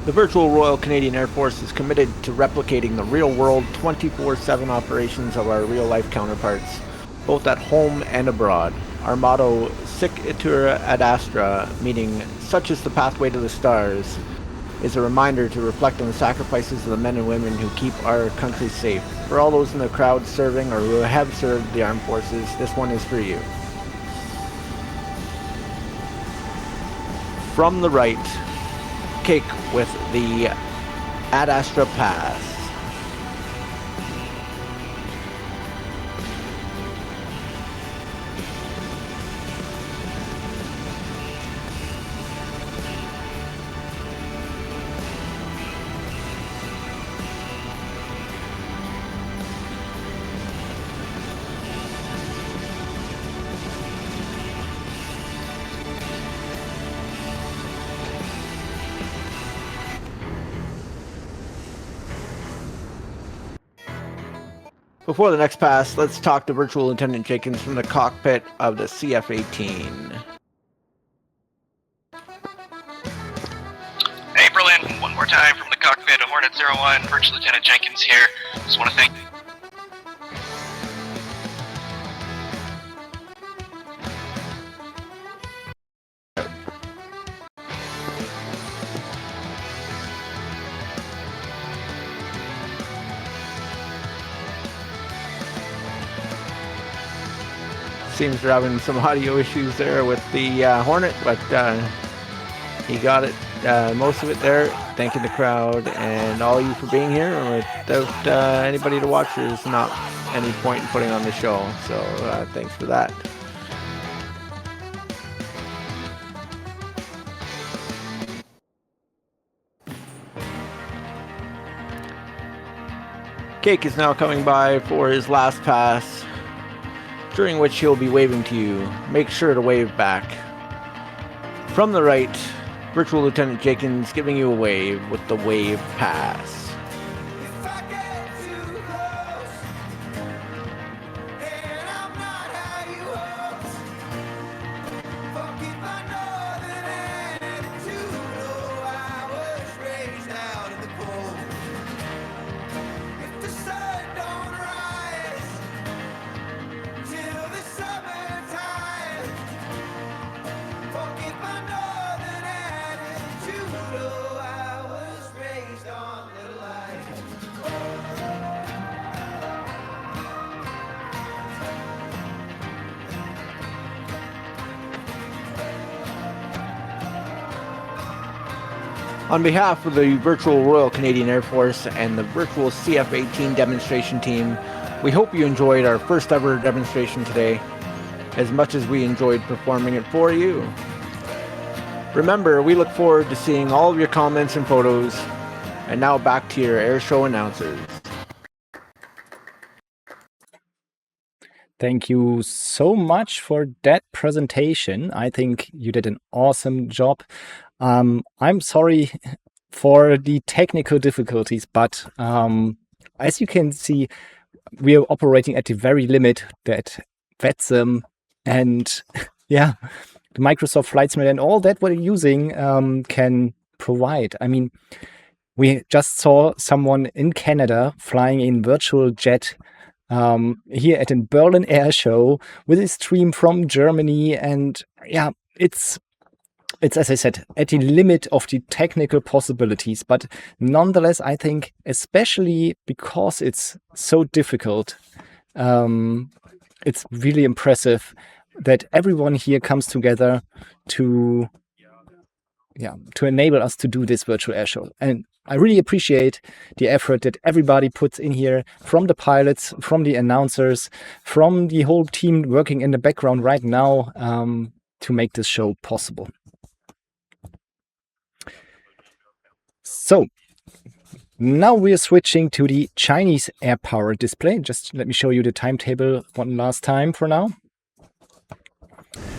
The Virtual Royal Canadian Air Force is committed to replicating the real-world 24/7 operations of our real-life counterparts, both at home and abroad. Our motto, Sic Itura ad Astra, meaning such is the pathway to the stars, is a reminder to reflect on the sacrifices of the men and women who keep our country safe. For all those in the crowd serving or who have served the armed forces, this one is for you. From the right, Cake with the Ad Astra Pass. Before the next pass, let's talk to Virtual Lieutenant Jenkins from the cockpit of the CF-18. Hey, Berlin, one more time from the cockpit of Hornet 01, Virtual Lieutenant Jenkins here. Just want to thank Seems we're having some audio issues there with the Hornet, but he got it, most of it there. Thanking the crowd and all you for being here. Without anybody to watch, there's not any point in putting on the show. So thanks for that. Cake is now coming by for his last pass, during which he'll be waving to you. Make sure to wave back. From the right, Virtual Lieutenant Jenkins giving you a wave with the wave pass. On behalf of the Virtual Royal Canadian Air Force and the Virtual CF-18 demonstration team, we hope you enjoyed our first ever demonstration today. as much as we enjoyed performing it for you. Remember, we look forward to seeing all of your comments and photos. And now back to your Airshow announcers. Thank you so much for that presentation. I think you did an awesome job. I'm sorry for the technical difficulties, but as you can see, we are operating at the very limit that VATSIM and yeah, the Microsoft Flight Simulator and all that we're using can provide. I mean, we just saw someone in Canada flying in virtual jet here at the Berlin Airshow with a stream from Germany, and yeah, it's as I said, at the limit of the technical possibilities, but nonetheless, I think especially because it's so difficult, it's really impressive that everyone here comes together to enable us to do this virtual airshow. And I really appreciate the effort that everybody puts in here, from the pilots, from the announcers, from the whole team working in the background right now to make this show possible. So now we're switching to the Chinese air power display. Just let me show you the timetable one last time for now.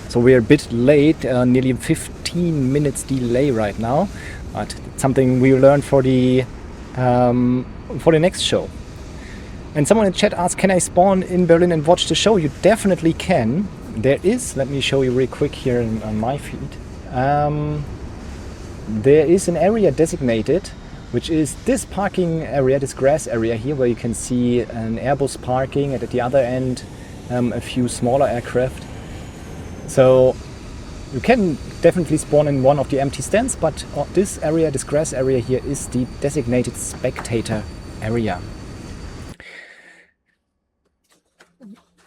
So we're a bit late, nearly 15 minutes delay right now, but it's something we will learn for the next show. And someone in chat asked, can I spawn in Berlin and watch the show? You definitely can. There is, let me show you real quick here on my feed. There is an area designated, which is this parking area, this grass area here, where you can see an Airbus parking, and at the other end a few smaller aircraft. So you can definitely spawn in one of the empty stands, but this area, this grass area here, is the designated spectator area.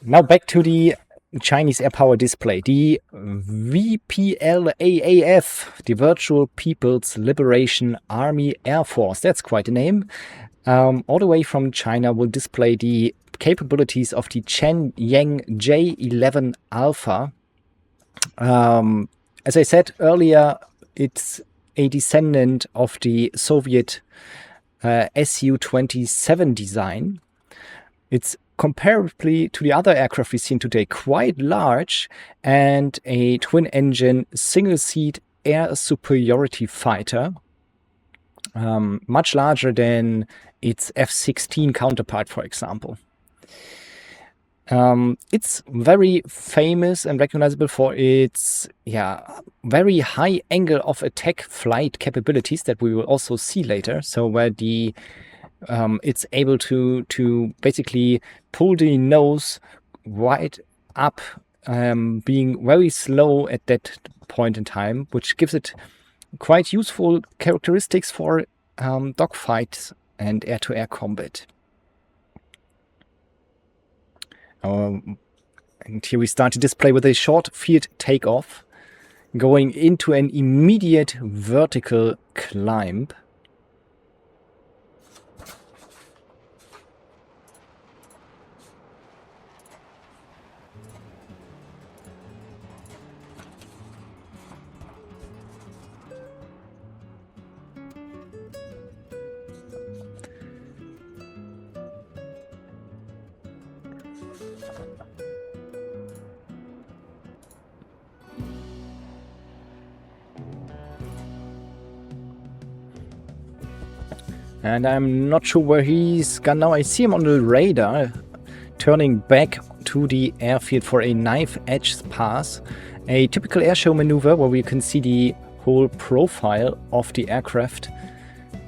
Now back to the Chinese air power display, the vILA, the Virtual People's Liberation Army Air Force. That's quite a name. All the way from China will display the capabilities of the Chenyang J-11 Alpha. As I said earlier, it's a descendant of the Soviet Su-27 design. It's comparably to the other aircraft we've seen today, quite large, and a twin-engine, single-seat air superiority fighter, much larger than its F-16 counterpart, for example. It's very famous and recognizable for its very high angle of attack flight capabilities that we will also see later. So where the it's able to basically pull the nose right up, being very slow at that point in time, which gives it quite useful characteristics for dogfights and air-to-air combat. And here we start to display with a short field takeoff, going into an immediate vertical climb. And I'm not sure where he's gone now. I see him on the radar, turning back to the airfield for a knife edge pass. A typical airshow maneuver where we can see the whole profile of the aircraft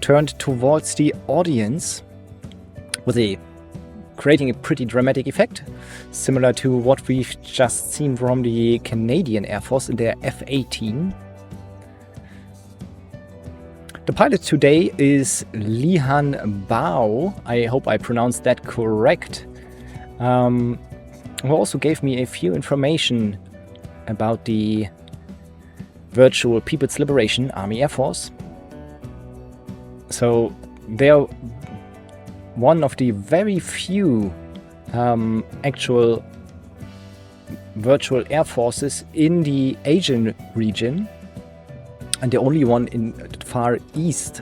turned towards the audience, with creating a pretty dramatic effect, similar to what we've just seen from the Canadian Air Force in their F-18. The pilot today is Lihan Bao. I hope I pronounced that correct. Who also gave me a few information about the Virtual People's Liberation Army Air Force. So they're one of the very few actual virtual air forces in the Asian region, and the only one in the Far East.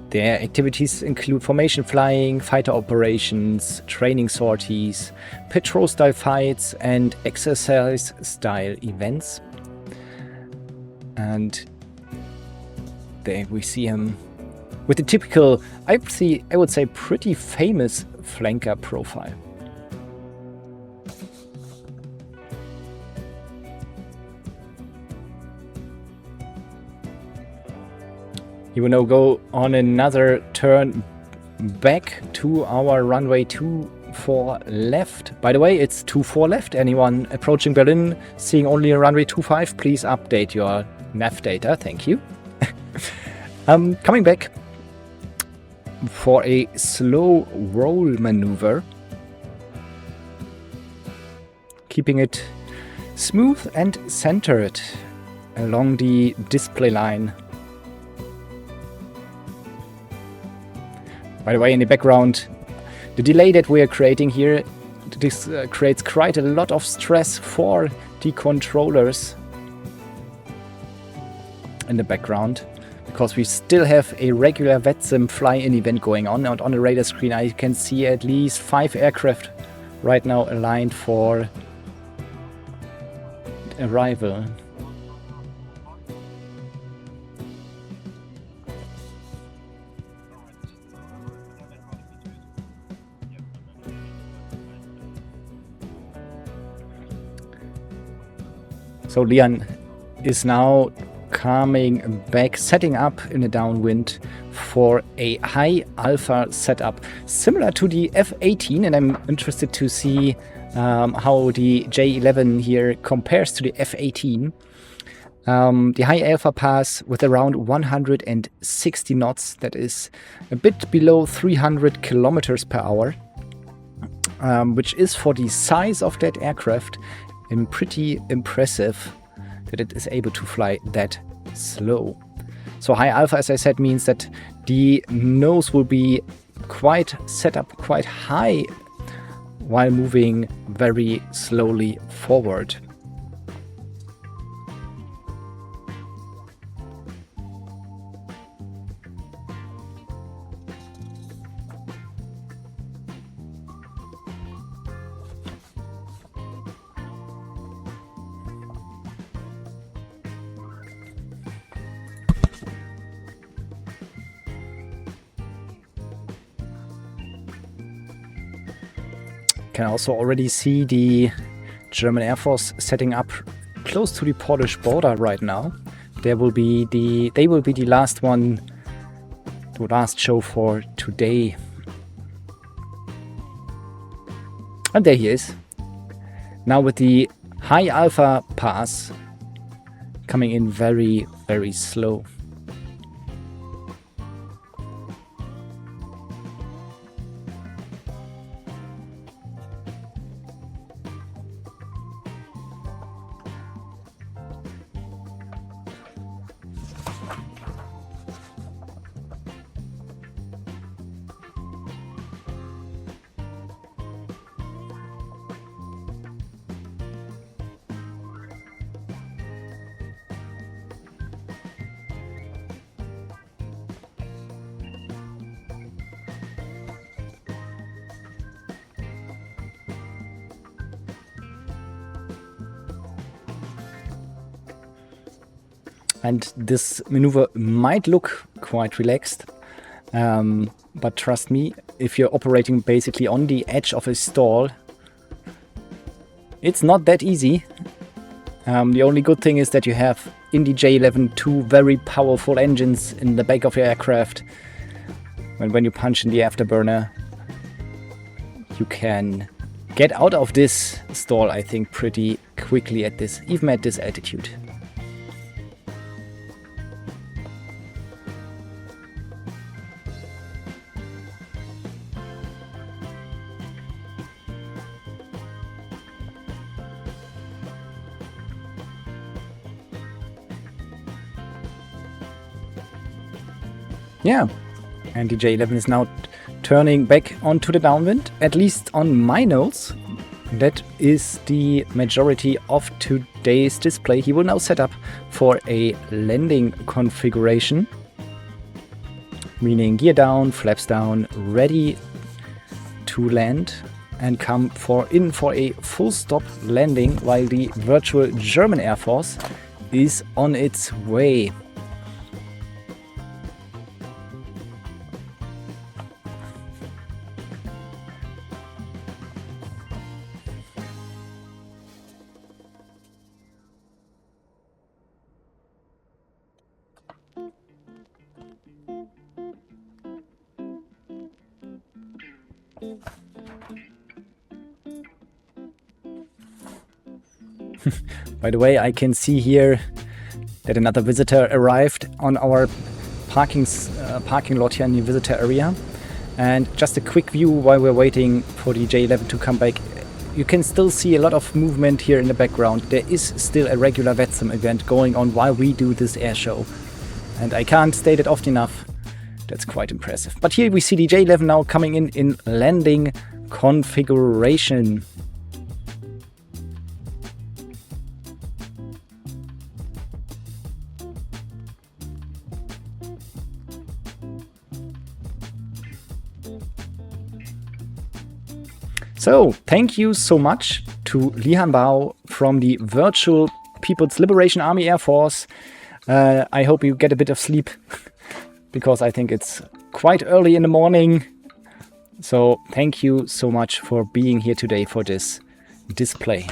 Their activities include formation flying, fighter operations, training sorties, patrol-style fights, and exercise-style events. And there we see him with the typical, I would say, pretty famous flanker profile. He will now go on another turn back to our runway 24 left. By the way, it's 24 left. Anyone approaching Berlin, seeing only a runway 25, please update your nav data. Thank you. Coming back for a slow roll maneuver. Keeping it smooth and centered along the display line. By the way, in the background, the delay that we are creating here, this creates quite a lot of stress for the controllers in the background, because we still have a regular VATSIM fly-in event going on, and on the radar screen I can see at least 5 aircraft right now aligned for arrival. So Lian is now coming back, setting up in a downwind for a high alpha setup, similar to the F-18, and I'm interested to see how the J-11 here compares to the F-18. The high alpha pass with around 160 knots, that is a bit below 300 kilometers per hour, which is, for the size of that aircraft, pretty impressive that it is able to fly that slow. So high alpha, as I said, means that the nose will be set up quite high while moving very slowly forward. Can also already see the German Air Force setting up close to the Polish border right now. They will be the last one, the last show for today. And there he is. Now with the high alpha pass coming in very, very slow. And this maneuver might look quite relaxed, but trust me, if you're operating basically on the edge of a stall, it's not that easy. The only good thing is that you have in the J-11 two very powerful engines in the back of your aircraft. And when you punch in the afterburner, you can get out of this stall, I think, pretty quickly even at this altitude. Yeah, and the J-11 is now turning back onto the downwind, at least on my nose. that is the majority of today's display. He will now set up for a landing configuration, meaning gear down, flaps down, ready to land, and come in for a full stop landing while the virtual German Air Force is on its way. By the way, I can see here that another visitor arrived on our parking lot here in the visitor area. And just a quick view while we're waiting for the J11 to come back. You can still see a lot of movement here in the background. There is still a regular VATSIM event going on while we do this air show. And I can't state it often enough. That's quite impressive. But here we see the J11 now coming in landing configuration. So, thank you so much to Lihan Bao from the Virtual People's Liberation Army Air Force. I hope you get a bit of sleep, because I think it's quite early in the morning. So, thank you so much for being here today for this display.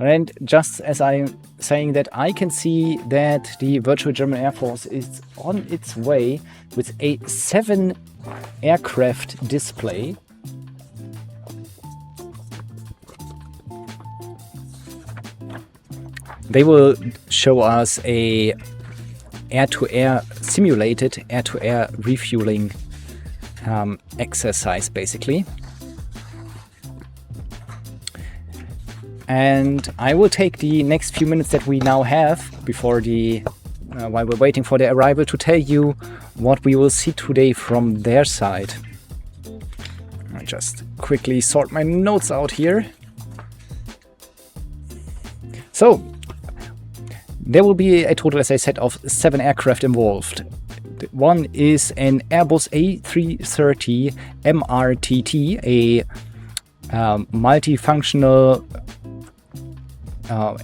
And just as I'm saying that, I can see that the Virtual German Air Force is on its way with a 7 aircraft display. They will show us a simulated air-to-air refueling exercise, basically. And I will take the next few minutes that we now have before while we're waiting for their arrival to tell you what we will see today from their side. I just quickly sort my notes out here. So, there will be a total, as I said, of 7 aircraft involved. One is an Airbus A330 MRTT, a multifunctional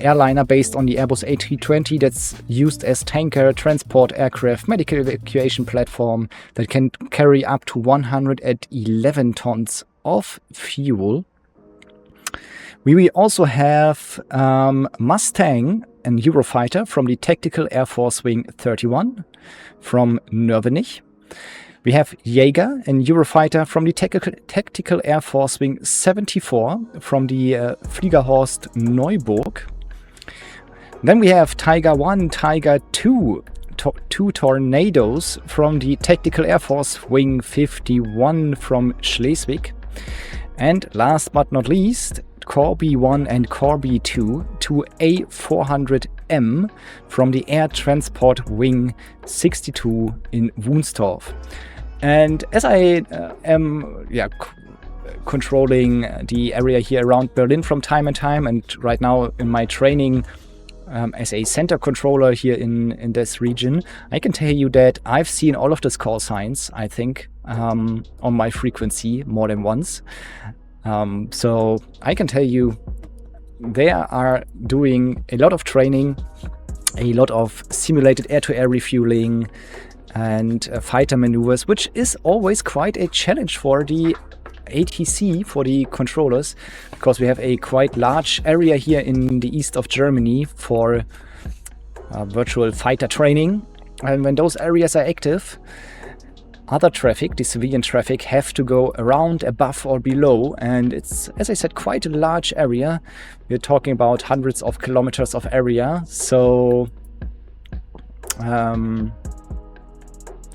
airliner based on the Airbus A320 that's used as tanker, transport aircraft, medical evacuation platform that can carry up to 111 tons of fuel. We will also have Mustang, an Eurofighter from the Tactical Air Force Wing 31 from Nörvenich. We have Jaeger, an Eurofighter from the Tactical Air Force Wing 74 from the Fliegerhorst Neuburg. Then we have Tiger 1, Tiger 2, two Tornadoes from the Tactical Air Force Wing 51 from Schleswig. And last but not least, Corby 1 and Corby 2, two A400M from the Air Transport Wing 62 in Wunstorf. And as I am controlling the area here around Berlin from time to time, and right now in my training as a center controller here in this region, I can tell you that I've seen all of these call signs, I think, on my frequency more than once. So I can tell you they are doing a lot of training, a lot of simulated air-to-air refueling and fighter maneuvers, which is always quite a challenge for the ATC, for the controllers, because we have a quite large area here in the east of Germany for virtual fighter training. And when those areas are active, other traffic, the civilian traffic, have to go around, above or below, and it's, as I said, quite a large area. We're talking about hundreds of kilometers of area, so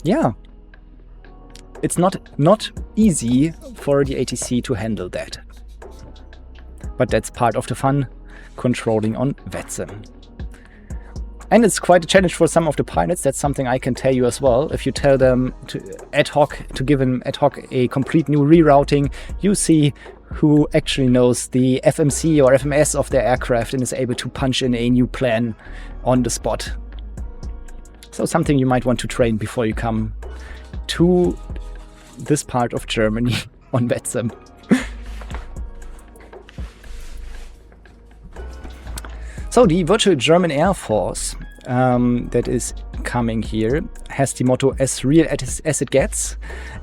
yeah, it's not easy for the ATC to handle that. But that's part of the fun, controlling on VATSIM. And it's quite a challenge for some of the pilots. That's something I can tell you as well. If you tell them to give them ad hoc a complete new rerouting, you see who actually knows the FMC or FMS of their aircraft and is able to punch in a new plan on the spot. So something you might want to train before you come to this part of Germany on VATSIM. So the virtual German Air Force that is coming here has the motto "as real as it gets,"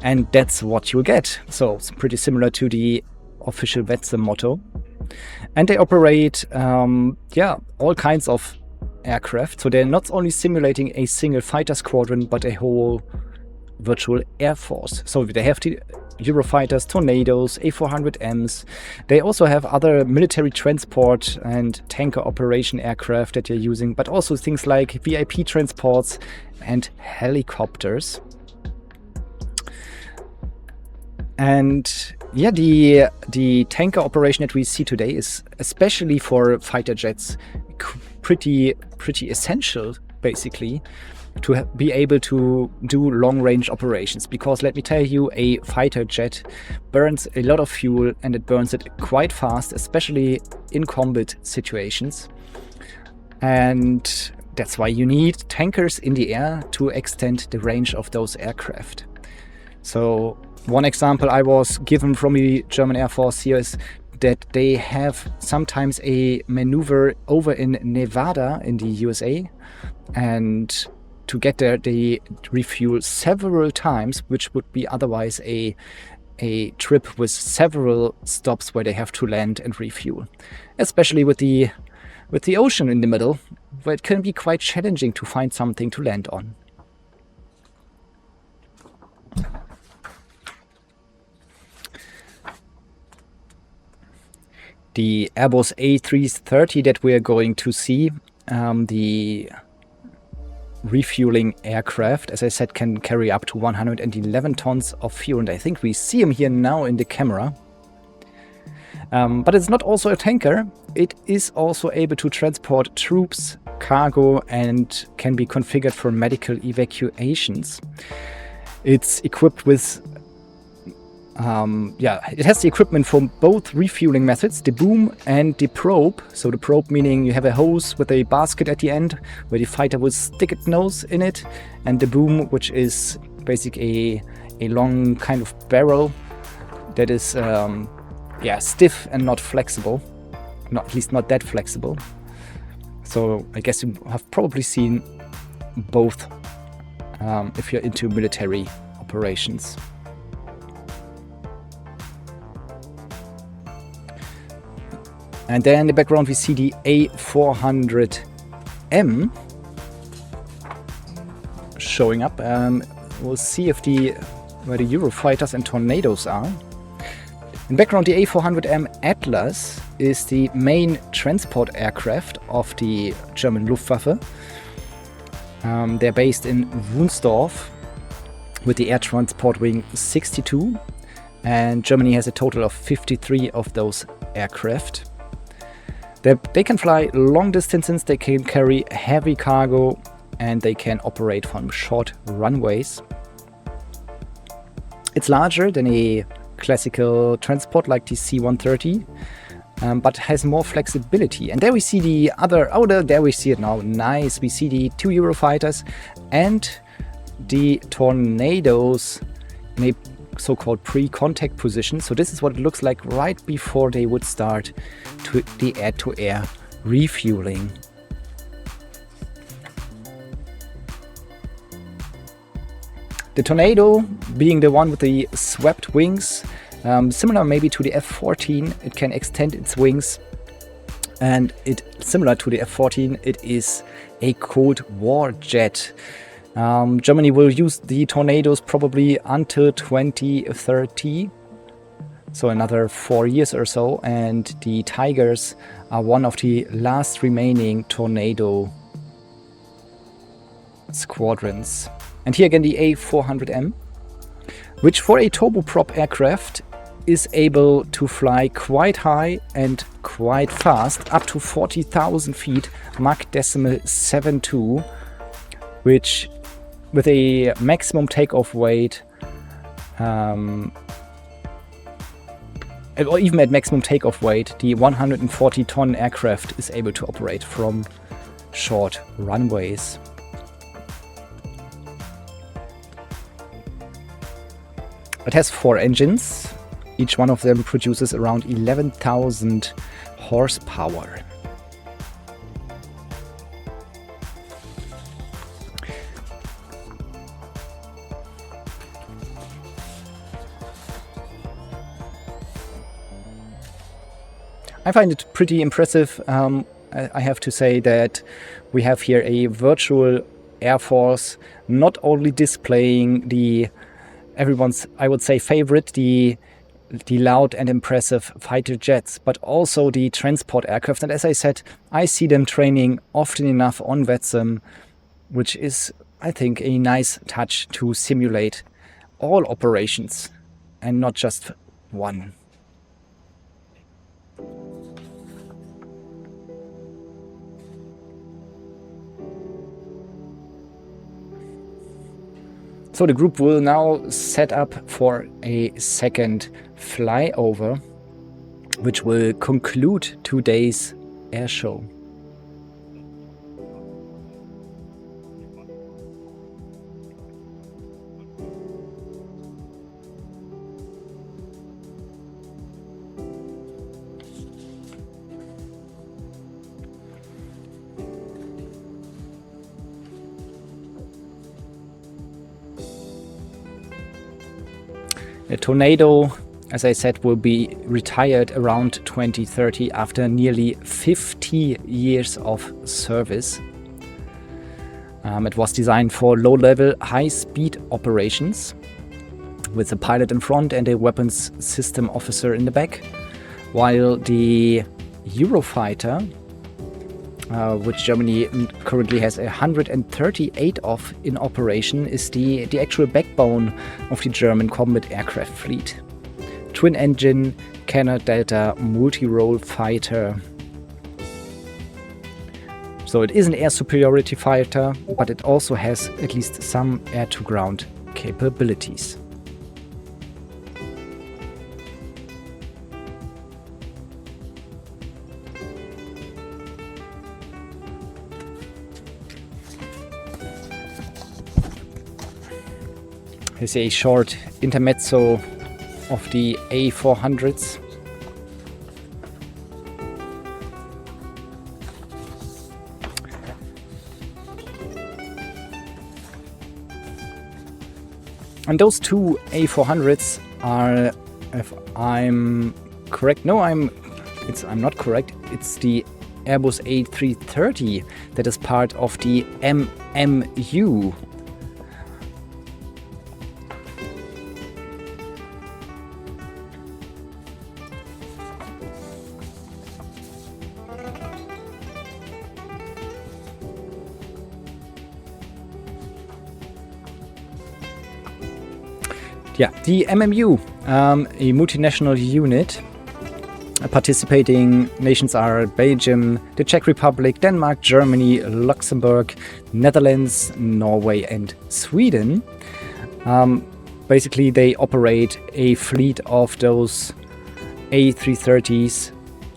and that's what you get. So it's pretty similar to the official VATSIM motto. And they operate all kinds of aircraft. So they're not only simulating a single fighter squadron, but a whole virtual air force. So they have the Eurofighters, Tornadoes, A400Ms. They also have other military transport and tanker operation aircraft that they're using, but also things like VIP transports and helicopters. And yeah, the tanker operation that we see today is, especially for fighter jets, pretty essential, basically, to be able to do long-range operations. Because let me tell you, a fighter jet burns a lot of fuel, and it burns it quite fast, especially in combat situations. And that's why you need tankers in the air to extend the range of those aircraft. So one example I was given from the German Air Force here is that they have sometimes a maneuver over in Nevada in the USA, and to get there they refuel several times, which would be otherwise a trip with several stops where they have to land and refuel, especially with the ocean in the middle, where it can be quite challenging to find something to land on. The Airbus A330 that we are going to see, the refueling aircraft, as I said, can carry up to 111 tons of fuel, and I think we see him here now in the camera. But it's not also a tanker. It is also able to transport troops, cargo, and can be configured for medical evacuations. It's equipped with it has the equipment for both refueling methods, the boom and the probe. So the probe meaning you have a hose with a basket at the end where the fighter will stick its nose in it, and the boom, which is basically a long kind of barrel that is stiff and not flexible, at least not that flexible. So I guess you have probably seen both if you're into military operations. And then in the background we see the A400M showing up. We'll see where the Eurofighters and Tornadoes are. In the background, the A400M Atlas is the main transport aircraft of the German Luftwaffe. They're based in Wunsdorf with the air transport wing 62, and Germany has a total of 53 of those aircraft. They can fly long distances, they can carry heavy cargo, and they can operate from short runways. It's larger than a classical transport like the C-130, but has more flexibility. And there we see there we see it now. Nice. We see the two Eurofighters and the Tornadoes in a so-called pre-contact position. So this is what it looks like right before they would start the air-to-air refueling. The Tornado being the one with the swept wings, similar maybe to the F-14, it can extend its wings, and similar to the F-14, it is a Cold War jet. Germany will use the Tornadoes probably until 2030, so another 4 years or so, and the Tigers are one of the last remaining Tornado squadrons. And here again the A400M, which for a turboprop aircraft is able to fly quite high and quite fast, up to 40,000 feet, Mach decimal 72, which with a maximum takeoff weight, or even at maximum takeoff weight, the 140-ton aircraft is able to operate from short runways. It has 4 engines. Each one of them produces around 11,000 horsepower. I find it pretty impressive. I have to say that we have here a virtual Air Force, not only displaying everyone's, I would say, favorite, the loud and impressive fighter jets, but also the transport aircraft. And as I said, I see them training often enough on VATSIM, which is, I think, a nice touch to simulate all operations and not just one. So the group will now set up for a second flyover, which will conclude today's airshow. The Tornado, as I said, will be retired around 2030 after nearly 50 years of service. It was designed for low-level, high-speed operations with a pilot in front and a weapons system officer in the back, while the Eurofighter, which Germany currently has 138 of in operation, is the actual backbone of the German combat aircraft fleet. Twin-engine Cannon Delta multi-role fighter. So it is an air superiority fighter, but it also has at least some air-to-ground capabilities. Here's a short intermezzo of the A400s. And those two A400s are, if I'm correct, no, I'm not correct. It's the Airbus A330 that is part of the MMU. Yeah, the MMU, a multinational unit. Participating nations are Belgium, the Czech Republic, Denmark, Germany, Luxembourg, Netherlands, Norway and Sweden. Basically, they operate a fleet of those A330s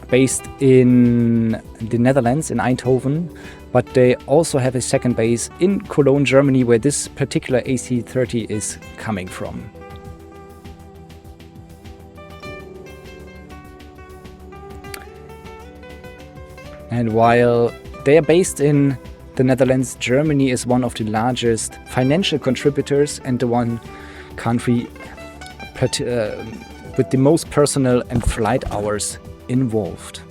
based in the Netherlands, in Eindhoven, but they also have a second base in Cologne, Germany, where this particular AC-30 is coming from. And while they are based in the Netherlands, Germany is one of the largest financial contributors and the one country with the most personnel and flight hours involved.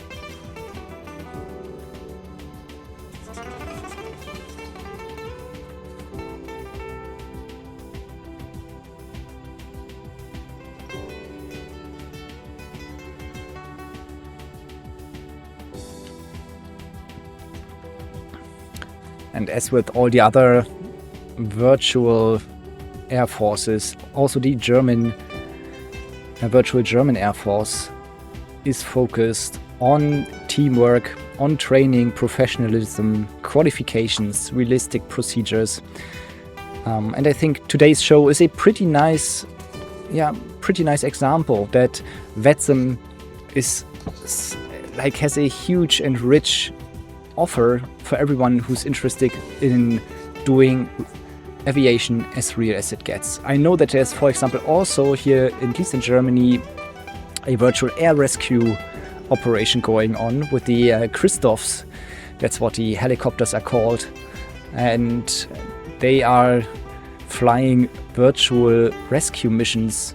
And as with all the other virtual air forces, also the German virtual German Air Force is focused on teamwork, on training, professionalism, qualifications, realistic procedures. And I think today's show is a pretty nice example that VATSIM has a huge and rich offer for everyone who's interested in doing aviation as real as it gets. I know that there's, for example, also here, at least in Germany, a virtual air rescue operation going on with the Christophs. That's what the helicopters are called. And they are flying virtual rescue missions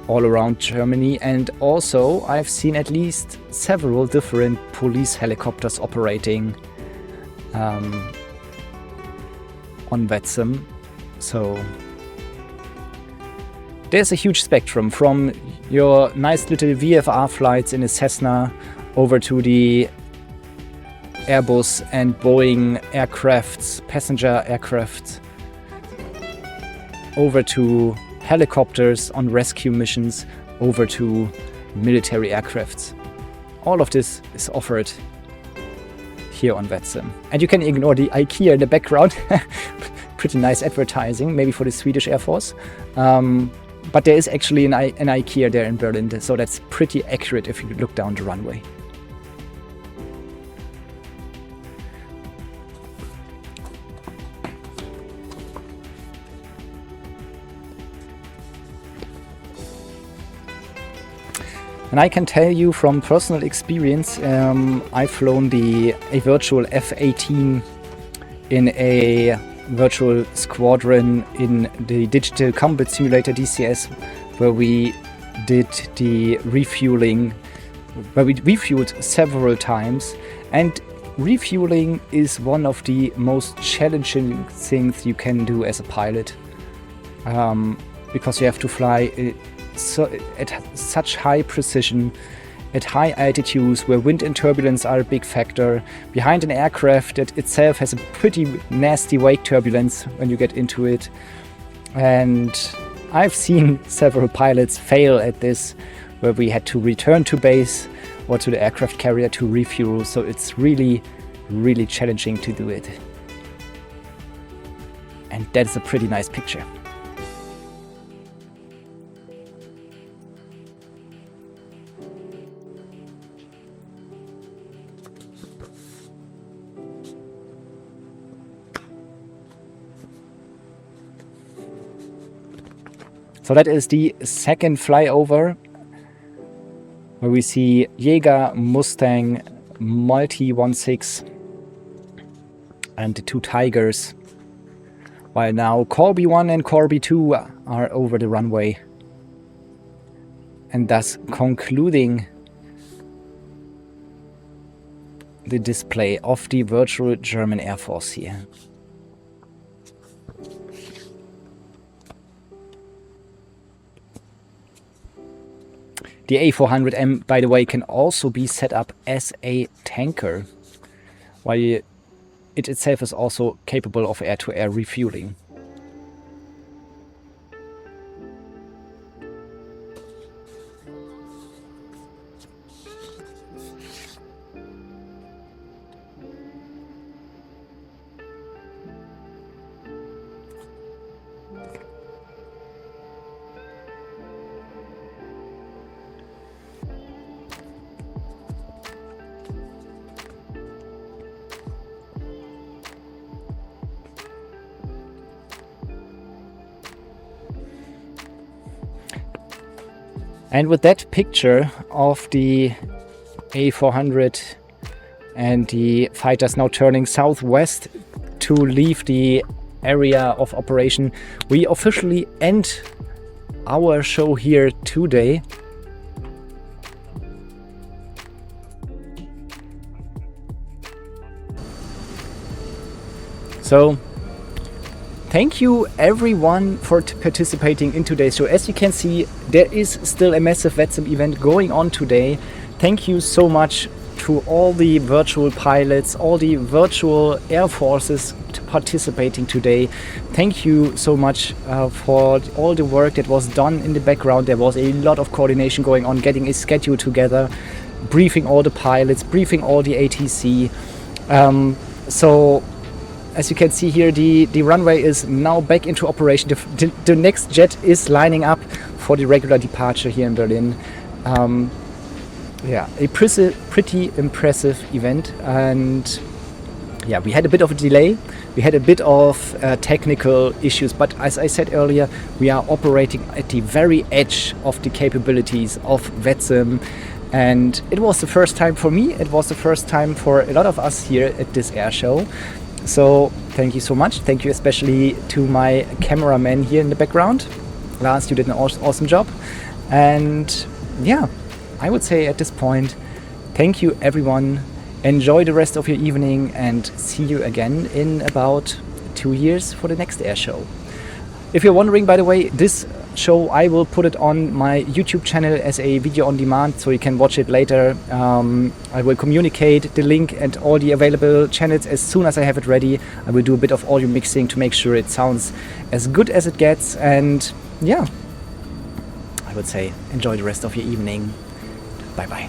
all around Germany. And also I've seen at least several different police helicopters operating on VATSIM. So there's a huge spectrum from your nice little VFR flights in a Cessna over to the Airbus and Boeing aircrafts, passenger aircraft, over to helicopters on rescue missions, over to military aircrafts. All of this is offered here on VATSIM. And you can ignore the IKEA in the background. Pretty nice advertising, maybe for the Swedish Air Force. But there is actually an IKEA there in Berlin, so that's pretty accurate if you look down the runway. And I can tell you from personal experience, I've flown a virtual F-18 in a virtual squadron in the Digital Combat Simulator DCS, where we did the refueling, where we refueled several times. And refueling is one of the most challenging things you can do as a pilot, because you have to fly at such high precision, at high altitudes where wind and turbulence are a big factor, behind an aircraft that itself has a pretty nasty wake turbulence when you get into it. And I've seen several pilots fail at this, where we had to return to base or to the aircraft carrier to refuel. So it's really, really challenging to do it. And that's a pretty nice picture. So that is the second flyover, where we see Jaeger, Mustang, Multi-16 and the two Tigers, while now Corby 1 and Corby 2 are over the runway, and thus concluding the display of the virtual German Air Force here. The A400M, by the way, can also be set up as a tanker, while it itself is also capable of air-to-air refueling. And with that picture of the A400 and the fighters now turning southwest to leave the area of operation, we officially end our show here today. So thank you everyone for participating in today's show. As you can see, there is still a massive VATSIM event going on today. Thank you so much to all the virtual pilots, all the virtual air forces participating today. Thank you so much for all the work that was done in the background. There was a lot of coordination going on, getting a schedule together, briefing all the pilots, briefing all the ATC. So as you can see here, the runway is now back into operation. The next jet is lining up for the regular departure here in Berlin. Yeah, a pretty impressive event, and yeah, we had a bit of a delay. We had a bit of technical issues, but as I said earlier, we are operating at the very edge of the capabilities of VATSIM, and it was the first time for me. It was the first time for a lot of us here at this air show. So thank you so much. Thank you especially to my cameraman here in the background. Lars, you did an awesome job. And yeah, I would say at this point, thank you everyone. Enjoy the rest of your evening and see you again in about 2 years for the next air show. If you're wondering, by the way, this show, I will put it on my YouTube channel as a video on demand, so you can watch it later. I will communicate the link and all the available channels as soon as I have it ready. I will do a bit of audio mixing to make sure it sounds as good as it gets. And yeah, I would say enjoy the rest of your evening. Bye bye.